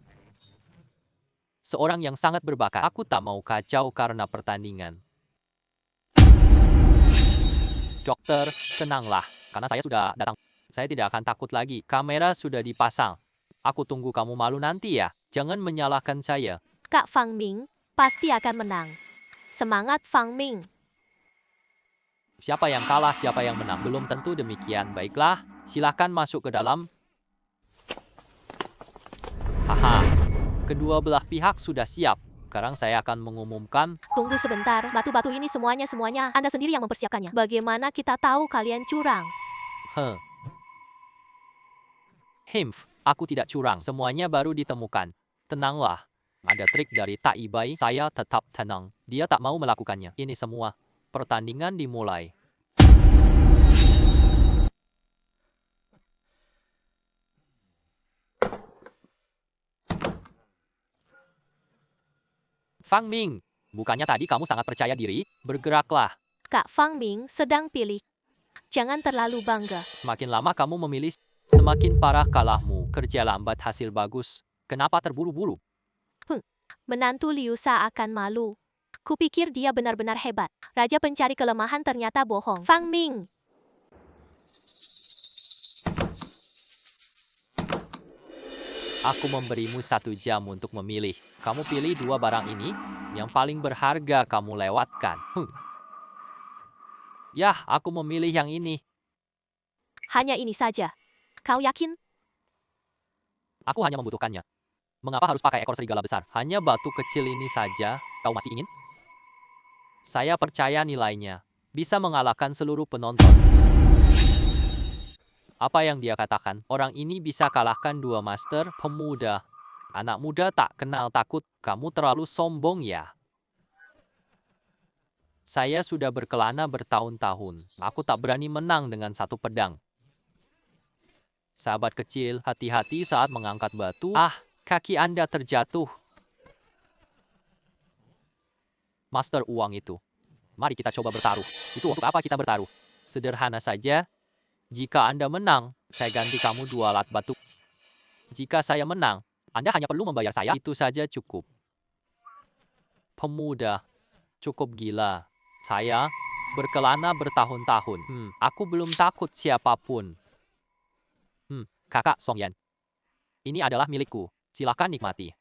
Seorang yang sangat berbakat. Aku tak mau kacau karena pertandingan. Dokter, tenanglah, karena saya sudah datang. Saya tidak akan takut lagi. Kamera sudah dipasang. Aku tunggu kamu malu nanti ya. Jangan menyalahkan saya. Kak Fang Ming pasti akan menang. Semangat Fang Ming. Siapa yang kalah, siapa yang menang. Belum tentu demikian. Baiklah, silakan masuk ke dalam. Kedua belah pihak sudah siap. Sekarang saya akan mengumumkan. Tunggu sebentar, batu-batu ini semuanya Anda sendiri yang mempersiapkannya. Bagaimana kita tahu kalian curang? Aku tidak curang. Semuanya baru ditemukan. Tenanglah. Ada trik dari Tai Bai. Saya tetap tenang. Dia tak mau melakukannya. Ini semua. Pertandingan dimulai. Fang Ming, bukannya tadi kamu sangat percaya diri? Bergeraklah. Kak Fang Ming sedang pilih. Jangan terlalu bangga. Semakin lama kamu memilih, semakin parah kalahmu. Kerja lambat hasil bagus. Kenapa terburu-buru? Menantu Liu Sa akan malu. Kupikir dia benar-benar hebat. Raja pencari kelemahan ternyata bohong. Fang Ming. Aku memberimu 1 jam untuk memilih. Kamu pilih 2 barang ini. Yang paling berharga kamu lewatkan. Yah, aku memilih yang ini. Hanya ini saja. Kau yakin? Aku hanya membutuhkannya. Mengapa harus pakai ekor serigala besar? Hanya batu kecil ini saja. Kau masih ingin? Saya percaya nilainya. Bisa mengalahkan seluruh penonton. Apa yang dia katakan? Orang ini bisa kalahkan 2 master pemuda. Anak muda tak kenal takut. Kamu terlalu sombong ya. Saya sudah berkelana bertahun-tahun. Aku tak berani menang dengan 1 pedang. Sahabat kecil, hati-hati saat mengangkat batu. Kaki Anda terjatuh. Master uang itu. Mari kita coba bertaruh. Itu untuk apa kita bertaruh? Sederhana saja. Jika Anda menang, saya ganti kamu 2 alat batu. Jika saya menang, Anda hanya perlu membayar saya. Itu saja cukup. Pemuda. Cukup gila. Saya berkelana bertahun-tahun. Aku belum takut siapapun. Kakak Song Yan. Ini adalah milikku. Silakan nikmati.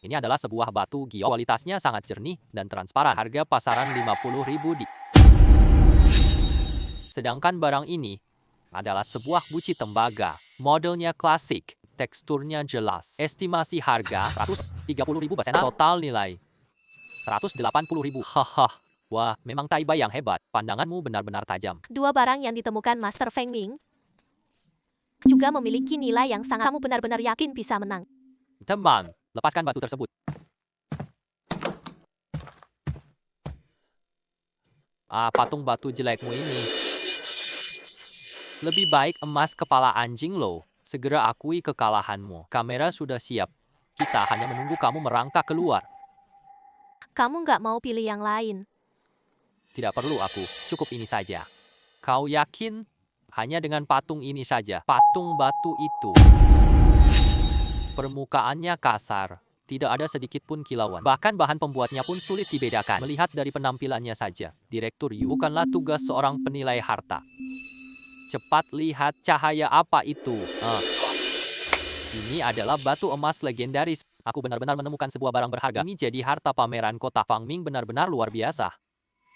Ini adalah sebuah batu giok. Kualitasnya sangat jernih dan transparan. Harga pasaran 50.000 di. Sedangkan barang ini adalah sebuah guci tembaga. Modelnya klasik. Teksturnya jelas. Estimasi harga 130.000 total nilai 180.000. Wah, memang Tai Bai yang hebat. Pandanganmu benar-benar tajam. 2 barang yang ditemukan Master Feng Ming juga memiliki nilai yang sangat. Kamu benar-benar yakin bisa menang. Teman, lepaskan batu tersebut. Patung batu jelekmu ini. Lebih baik emas kepala anjing lo. Segera akui kekalahanmu. Kamera sudah siap. Kita hanya menunggu kamu merangkak keluar. Kamu nggak mau pilih yang lain. Tidak perlu aku. Cukup ini saja. Kau yakin? Hanya dengan patung ini saja. Patung batu itu. Permukaannya kasar. Tidak ada sedikit pun kilauan. Bahkan bahan pembuatnya pun sulit dibedakan. Melihat dari penampilannya saja. Direktur Yu bukanlah tugas seorang penilai harta. Cepat lihat cahaya apa itu. Ini adalah batu emas legendaris. Aku benar-benar menemukan sebuah barang berharga. Ini jadi harta pameran kota Fangming benar-benar luar biasa.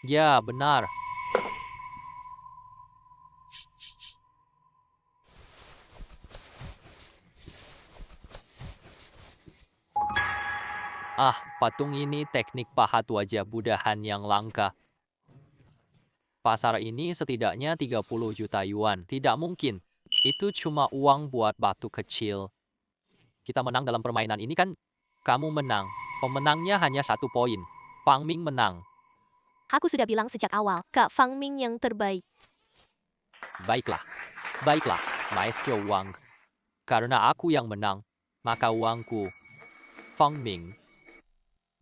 Ya, benar. Patung ini teknik pahat wajah budahan yang langka. Pasar ini setidaknya 30 juta yuan. Tidak mungkin. Itu cuma uang buat batu kecil. Kita menang dalam permainan ini kan? Kamu menang. Pemenangnya hanya 1 poin. Fangming menang. Aku sudah bilang sejak awal, Kak Fang Ming yang terbaik. Baiklah. Baiklah, Maestro Wang. Karena aku yang menang, maka uangku. Fangming.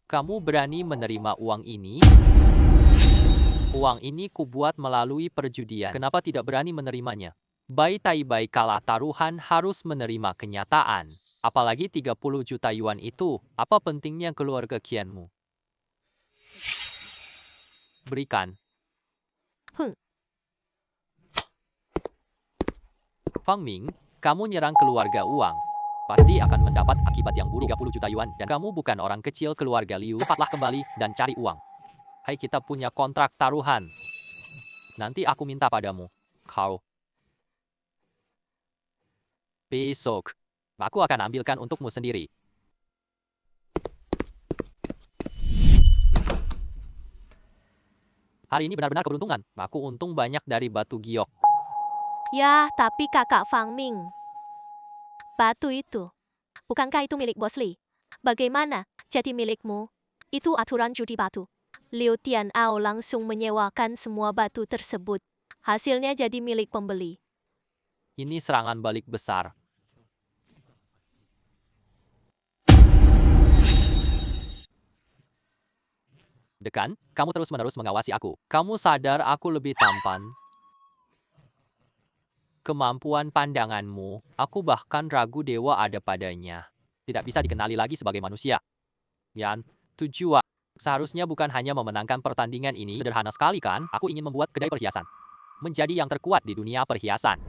Kamu berani menerima uang ini? Uang ini kubuat melalui perjudian. Kenapa tidak berani menerimanya? Bai Tai Bai kalah taruhan harus menerima kenyataan. Apalagi 30 juta yuan itu. Apa pentingnya keluarga kianmu? Berikan. Fangming, kamu nyerang keluarga uang. Pasti akan mendapat akibat yang buruk. 30 juta yuan. Dan kamu bukan orang kecil keluarga Liu. Cepatlah kembali dan cari uang. Hai, kita punya kontrak taruhan. Nanti aku minta padamu. Kau. Besok. Aku akan ambilkan untukmu sendiri. Hari ini benar-benar keberuntungan. Aku untung banyak dari batu giok. Ya, tapi Kakak Fang Ming. Batu itu. Bukankah itu milik Bos Li? Bagaimana jadi milikmu? Itu aturan judi batu. Liu Tianao langsung menyewakan semua batu tersebut. Hasilnya jadi milik pembeli. Ini serangan balik besar. Dekan, kamu terus-menerus mengawasi aku. Kamu sadar aku lebih tampan? Kemampuan pandanganmu, aku bahkan ragu dewa ada padanya. Tidak bisa dikenali lagi sebagai manusia. Yan, tujuan. Seharusnya bukan hanya memenangkan pertandingan ini. Sederhana sekali kan? Aku ingin membuat kedai perhiasan menjadi yang terkuat di dunia perhiasan.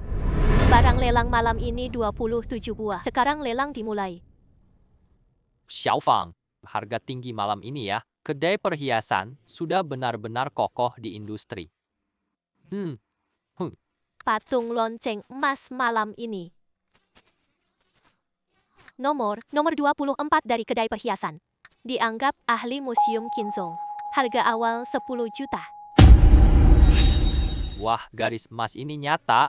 Barang lelang malam ini 27 buah. Sekarang lelang dimulai. Xiaofang, harga tinggi malam ini ya. Kedai perhiasan sudah benar-benar kokoh di industri. Patung lonceng emas malam ini. Nomor 24 dari kedai perhiasan. Dianggap ahli museum Kinzo. Harga awal 10 juta. Wah, garis emas ini nyata.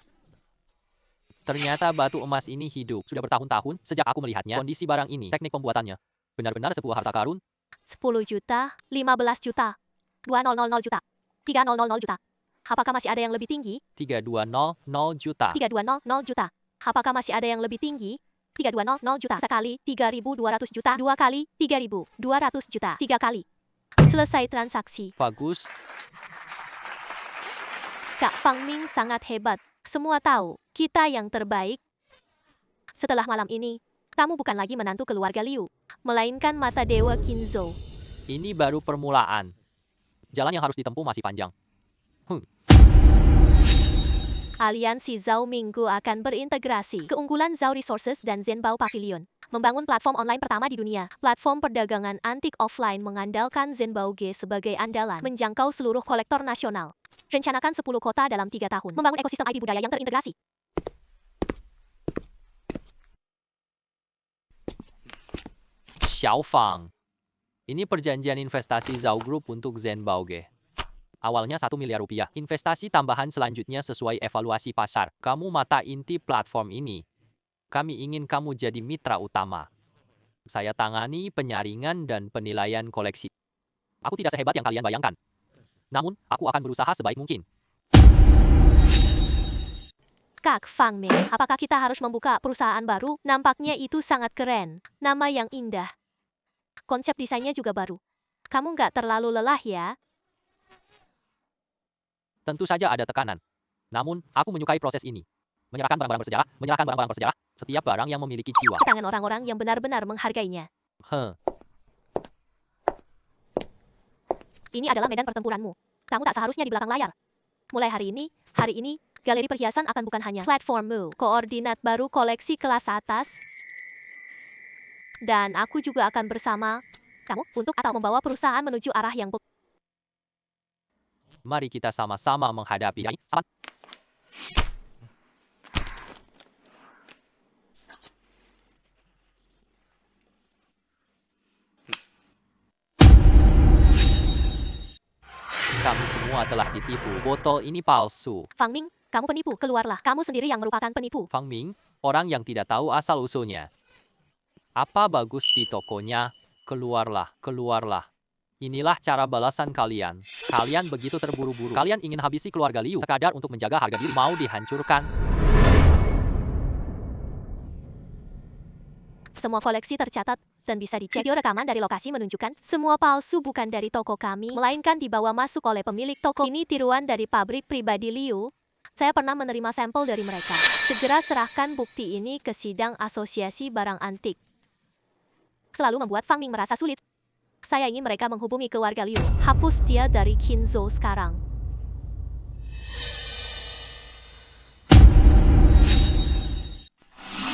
Ternyata batu emas ini hidup. Sudah bertahun-tahun sejak aku melihatnya. Kondisi barang ini, teknik pembuatannya, benar-benar sebuah harta karun. 10 juta, 15 juta, 2000 juta, 3000 juta. Apakah masih ada yang lebih tinggi? 3200 juta. 3200 juta. Apakah masih ada yang lebih tinggi? 3200 juta. Sekali 3200 juta. Dua kali 3200 juta. Tiga kali. Selesai transaksi. Bagus. Kak Fang Ming sangat hebat. Semua tahu, kita yang terbaik. Setelah malam ini, kamu bukan lagi menantu keluarga Liu, melainkan mata dewa Kinzo. Ini baru permulaan. Jalan yang harus ditempuh masih panjang. Aliansi Zhao Minggu akan berintegrasi keunggulan Zhao Resources dan Zhenbao Pavilion. Membangun platform online pertama di dunia. Platform perdagangan antik offline mengandalkan Zhenbao G sebagai andalan. Menjangkau seluruh kolektor nasional. Rencanakan 10 kota dalam 3 tahun. Membangun ekosistem IP budaya yang terintegrasi. Xiaofang. Ini perjanjian investasi Zhao Group untuk Zhenbao Ge. Awalnya 1 miliar rupiah. Investasi tambahan selanjutnya sesuai evaluasi pasar. Kamu mata inti platform ini. Kami ingin kamu jadi mitra utama. Saya tangani penyaringan dan penilaian koleksi. Aku tidak sehebat yang kalian bayangkan. Namun, aku akan berusaha sebaik mungkin. Kak Fang Ming, apakah kita harus membuka perusahaan baru? Nampaknya itu sangat keren. Nama yang indah. Konsep desainnya juga baru. Kamu nggak terlalu lelah ya? Tentu saja ada tekanan. Namun, aku menyukai proses ini. Menyerahkan barang-barang bersejarah, menyerahkan barang-barang bersejarah, setiap barang yang memiliki jiwa. Ke tangan orang-orang yang benar-benar menghargainya. Ini adalah medan pertempuranmu. Kamu tak seharusnya di belakang layar. Mulai hari ini, Galeri perhiasan akan bukan hanya platformmu. Koordinat baru koleksi kelas atas. Dan aku juga akan bersama kamu untuk atau membawa perusahaan menuju arah yang Mari kita sama-sama menghadapi ini. Kami semua telah ditipu. Botol ini palsu. Fang Ming, kamu penipu. Keluarlah. Kamu sendiri yang merupakan penipu. Fang Ming, orang yang tidak tahu asal-usulnya. Apa bagus di tokonya? Keluarlah, keluarlah. Inilah cara balasan kalian. Kalian begitu terburu-buru. Kalian ingin habisi keluarga Liu sekadar untuk menjaga harga diri. Mau dihancurkan. Semua koleksi tercatat dan bisa dicek. Video rekaman dari lokasi menunjukkan semua palsu bukan dari toko kami, melainkan dibawa masuk oleh pemilik toko. Ini tiruan dari pabrik pribadi Liu. Saya pernah menerima sampel dari mereka. Segera serahkan bukti ini ke sidang asosiasi barang antik. Selalu membuat Fang Ming merasa sulit. Saya ingin mereka menghubungi keluarga Liu. Hapus dia dari Qinzhou sekarang.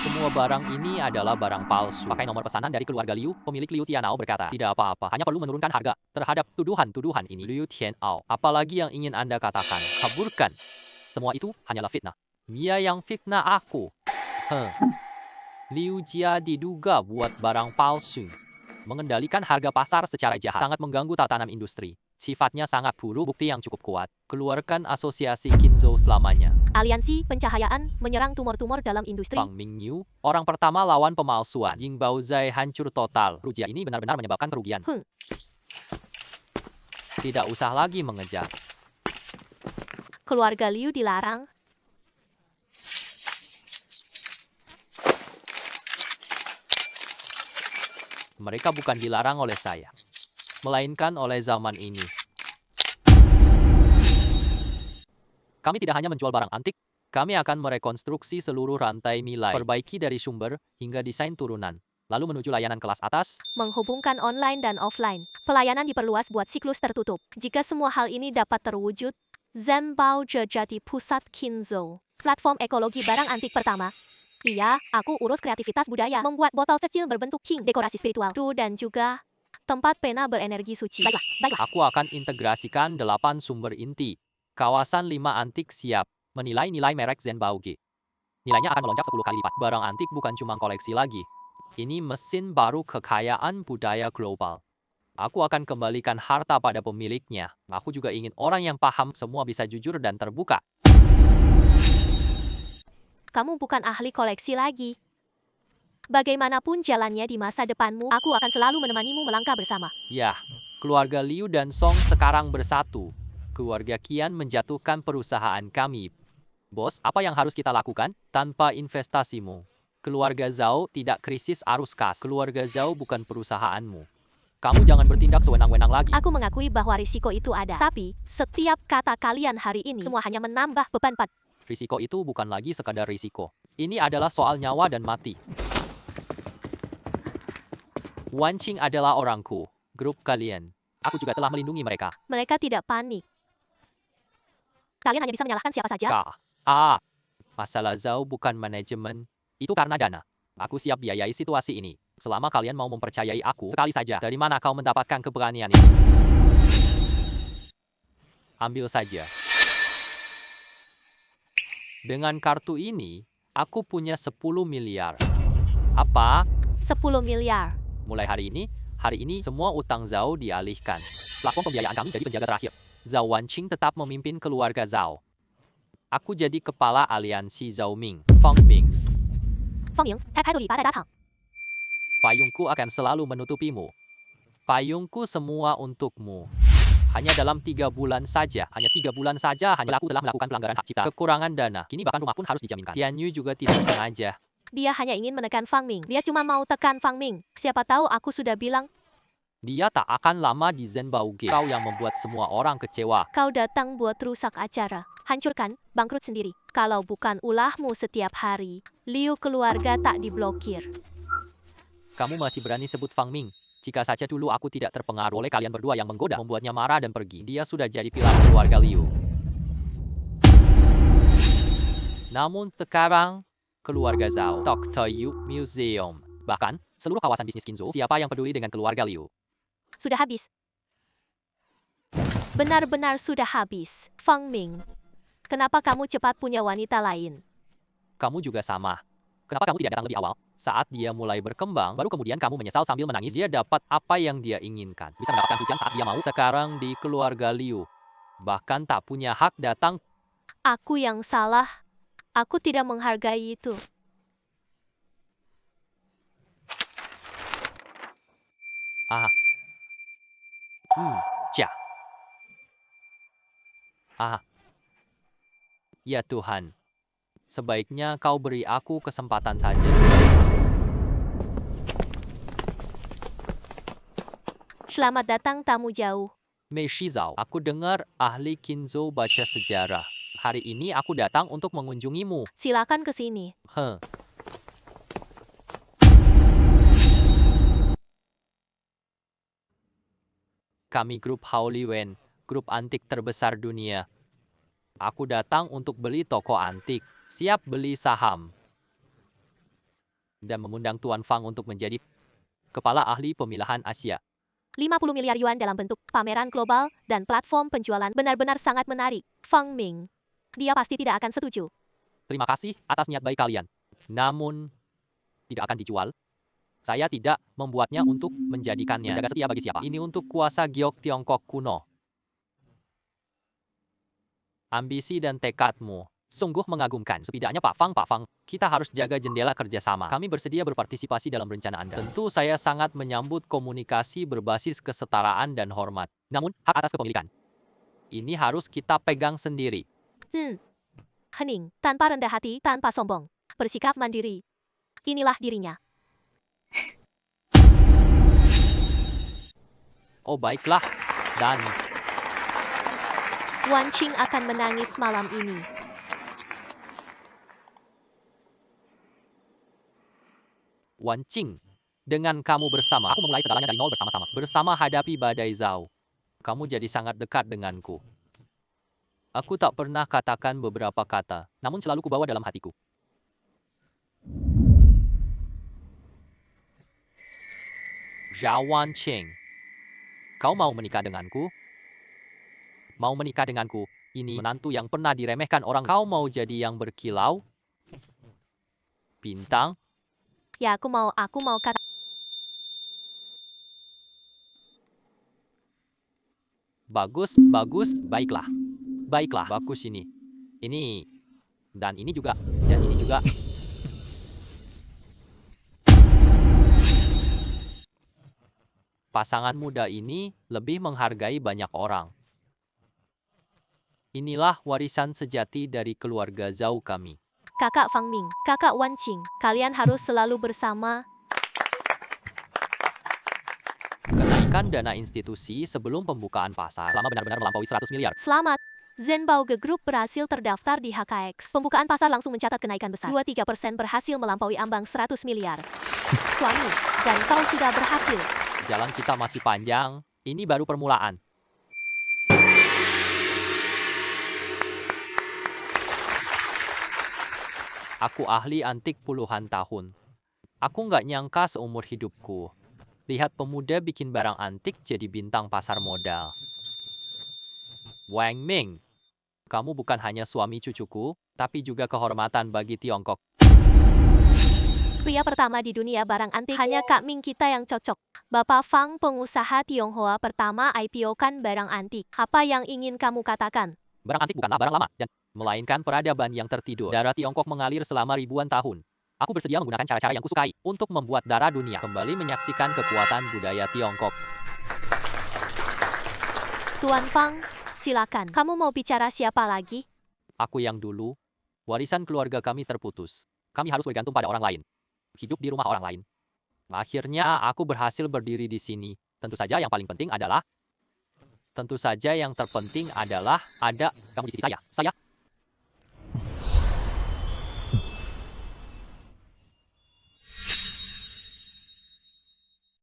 Semua barang ini adalah barang palsu. Pakai nomor pesanan dari keluarga Liu, pemilik Liu Tianao berkata, tidak apa-apa, hanya perlu menurunkan harga terhadap tuduhan-tuduhan ini. Liu Tianao, apalagi yang ingin Anda katakan? Kaburkan. Semua itu hanyalah fitnah. Dia yang fitnah aku. Liu Jia diduga buat barang palsu. Mengendalikan harga pasar secara jahat. Sangat mengganggu tatanan industri. Sifatnya sangat buruk, bukti yang cukup kuat. Keluarkan asosiasi Qinzhou selamanya. Aliansi pencahayaan menyerang tumor-tumor dalam industri. Fang Mingyu, orang pertama lawan pemalsuan. Jing Baozai hancur total. Rugia ini benar-benar menyebabkan kerugian. Tidak usah lagi mengejar. Keluarga Liu dilarang. Mereka bukan dilarang oleh saya, melainkan oleh zaman ini. Kami tidak hanya menjual barang antik, kami akan merekonstruksi seluruh rantai nilai, perbaiki dari sumber hingga desain turunan, lalu menuju layanan kelas atas. Menghubungkan online dan offline. Pelayanan diperluas buat siklus tertutup. Jika semua hal ini dapat terwujud, Zhenbao jadi pusat Qinzhou. Platform ekologi barang antik pertama. Iya, aku urus kreativitas budaya, membuat botol kecil berbentuk king, dekorasi spiritual, dan juga tempat pena berenergi suci. Baiklah. Aku akan integrasikan 8 sumber inti. Kawasan 5 antik siap. Menilai nilai merek Zhenbao Ge. Nilainya akan melonjak 10 kali lipat. Barang antik bukan cuma koleksi lagi. Ini mesin baru kekayaan budaya global. Aku akan kembalikan harta pada pemiliknya. Aku juga ingin orang yang paham semua bisa jujur dan terbuka. Kamu bukan ahli koleksi lagi. Bagaimanapun jalannya di masa depanmu, aku akan selalu menemanimu melangkah bersama. Ya, keluarga Liu dan Song sekarang bersatu. Keluarga Qian menjatuhkan perusahaan kami. Bos, apa yang harus kita lakukan? Tanpa investasimu, keluarga Zhao tidak krisis arus kas. Keluarga Zhao bukan perusahaanmu. Kamu jangan bertindak sewenang-wenang lagi. Aku mengakui bahwa risiko itu ada. Tapi, setiap kata kalian hari ini, semua hanya menambah beban pada Risiko itu bukan lagi sekadar risiko. Ini adalah soal nyawa dan mati. Wan Qing adalah orangku. Grup kalian. Aku juga telah melindungi mereka. mereka tidak panik. Kalian hanya bisa menyalahkan siapa saja. Masalah Zhao bukan manajemen. Itu karena dana. Aku siap biayai situasi ini. Selama kalian mau mempercayai aku, sekali saja. Dari mana kau mendapatkan keberanian ini? Ambil saja. Dengan kartu ini, aku punya 10 miliar. Apa? 10 miliar. Mulai hari ini semua utang Zhao dialihkan. Platform pembiayaan kami jadi penjaga terakhir. Zhao Wanqing tetap memimpin keluarga Zhao. Aku jadi kepala aliansi Zhao Ming, Fang Ming. 方明，开拍杜里巴带搭档。 Payungku akan selalu menutupimu. Payungku semua untukmu. Hanya dalam 3 bulan saja, hanya aku telah melakukan pelanggaran hak cipta. Kekurangan dana, kini bahkan rumah pun harus dijaminkan. Tian Yu juga tidak sengaja. Dia hanya ingin menekan Fang Ming. Dia cuma mau tekan Fang Ming. Siapa tahu aku sudah bilang, Dia tak akan lama di Zhenbao Ge. Kau yang membuat semua orang kecewa. kau datang buat rusak acara. Hancurkan, bangkrut sendiri. Kalau bukan ulahmu setiap hari, Liu keluarga tak diblokir. Kamu masih berani sebut Fang Ming? Jika saja dulu aku tidak terpengaruh oleh kalian berdua yang menggoda, membuatnya marah dan pergi. Dia sudah jadi pilar keluarga Liu. Namun sekarang, keluarga Zhao, Dr. Yu Museum, bahkan seluruh kawasan bisnis Kinzo, siapa yang peduli dengan keluarga Liu? Sudah habis. Benar-benar sudah habis. Fang Ming, kenapa kamu cepat punya wanita lain? Kamu juga sama. Kenapa kamu tidak datang lebih awal? Saat dia mulai berkembang, baru kemudian kamu menyesal sambil menangis. Dia dapat apa yang dia inginkan. Bisa mendapatkan hujan saat dia mau. Sekarang di keluarga Liu, bahkan tak punya hak datang. Aku yang salah. Aku tidak menghargai itu. Ah. Cia. Ah. Ya Tuhan. Sebaiknya kau beri aku kesempatan saja. Selamat datang tamu jauh. Mei Shizao, aku dengar ahli Kinzo baca sejarah. Hari ini aku datang untuk mengunjungimu. Silakan ke sini. Kami grup Haoliwen, grup antik terbesar dunia. Aku datang untuk beli toko antik, siap beli saham. Dan mengundang Tuan Fang untuk menjadi kepala ahli pemilahan Asia. 50 miliar yuan dalam bentuk pameran global dan platform penjualan benar-benar sangat menarik. Fang Ming, dia pasti tidak akan setuju. Terima kasih atas niat baik kalian. Namun, tidak akan dijual. Saya tidak membuatnya untuk menjadikannya menjaga setia bagi siapa. Ini untuk kuasa giok Tiongkok kuno. Ambisi dan tekadmu sungguh mengagumkan. Setidaknya Pak Fang, kita harus jaga jendela kerjasama. Kami bersedia berpartisipasi dalam rencana Anda. Tentu saya sangat menyambut komunikasi berbasis kesetaraan dan hormat. Namun, hak atas kepemilikan ini harus kita pegang sendiri. Hening, tanpa rendah hati, tanpa sombong. Bersikap mandiri. Inilah dirinya. Oh baiklah, dan Wan Qing akan menangis malam ini. Wan Qing, dengan kamu bersama, aku memulai segalanya dari nol bersama-sama. Bersama hadapi badai Zhao. Kamu jadi sangat dekat denganku. Aku tak pernah katakan beberapa kata, namun selalu kubawa dalam hatiku. Zhao Wan Qing, kau mau menikah denganku? Mau menikah denganku? Ini menantu yang pernah diremehkan orang. Kau mau jadi yang berkilau? Bintang? Ya, aku mau kata. Bagus, baiklah. Baiklah, bagus ini. Ini, dan ini juga, dan ini juga. Pasangan muda ini lebih menghargai banyak orang. Inilah warisan sejati dari keluarga Zhao kami. Kakak Fang Ming, kakak Wan Qing, kalian harus selalu bersama. Kenaikan dana institusi sebelum pembukaan pasar selama benar-benar melampaui 100 miliar. Selamat. Zenbauge Group berhasil terdaftar di HKX. Pembukaan pasar langsung mencatat kenaikan besar. 23% berhasil melampaui ambang 100 miliar. Suami, dan kau sudah berhasil. Jalan kita masih panjang, ini baru permulaan. Aku ahli antik puluhan tahun. Aku nggak nyangka seumur hidupku. Lihat pemuda bikin barang antik jadi bintang pasar modal. Wang Ming, kamu bukan hanya suami cucuku, tapi juga kehormatan bagi Tiongkok. Pria pertama di dunia barang antik, hanya Kak Ming kita yang cocok. Bapak Fang, pengusaha Tionghoa pertama IPO-kan barang antik. Apa yang ingin kamu katakan? Barang antik bukanlah barang lama, dan melainkan peradaban yang tertidur. Darah Tiongkok mengalir selama ribuan tahun. Aku bersedia menggunakan cara-cara yang kusukai untuk membuat darah dunia kembali menyaksikan kekuatan budaya Tiongkok. Tuan Fang, silakan. Kamu mau bicara siapa lagi? Aku yang dulu, warisan keluarga kami terputus. Kami harus bergantung pada orang lain. Hidup di rumah orang lain. Akhirnya aku berhasil berdiri di sini. Tentu saja yang paling penting adalah ada kamu di sisi saya. Saya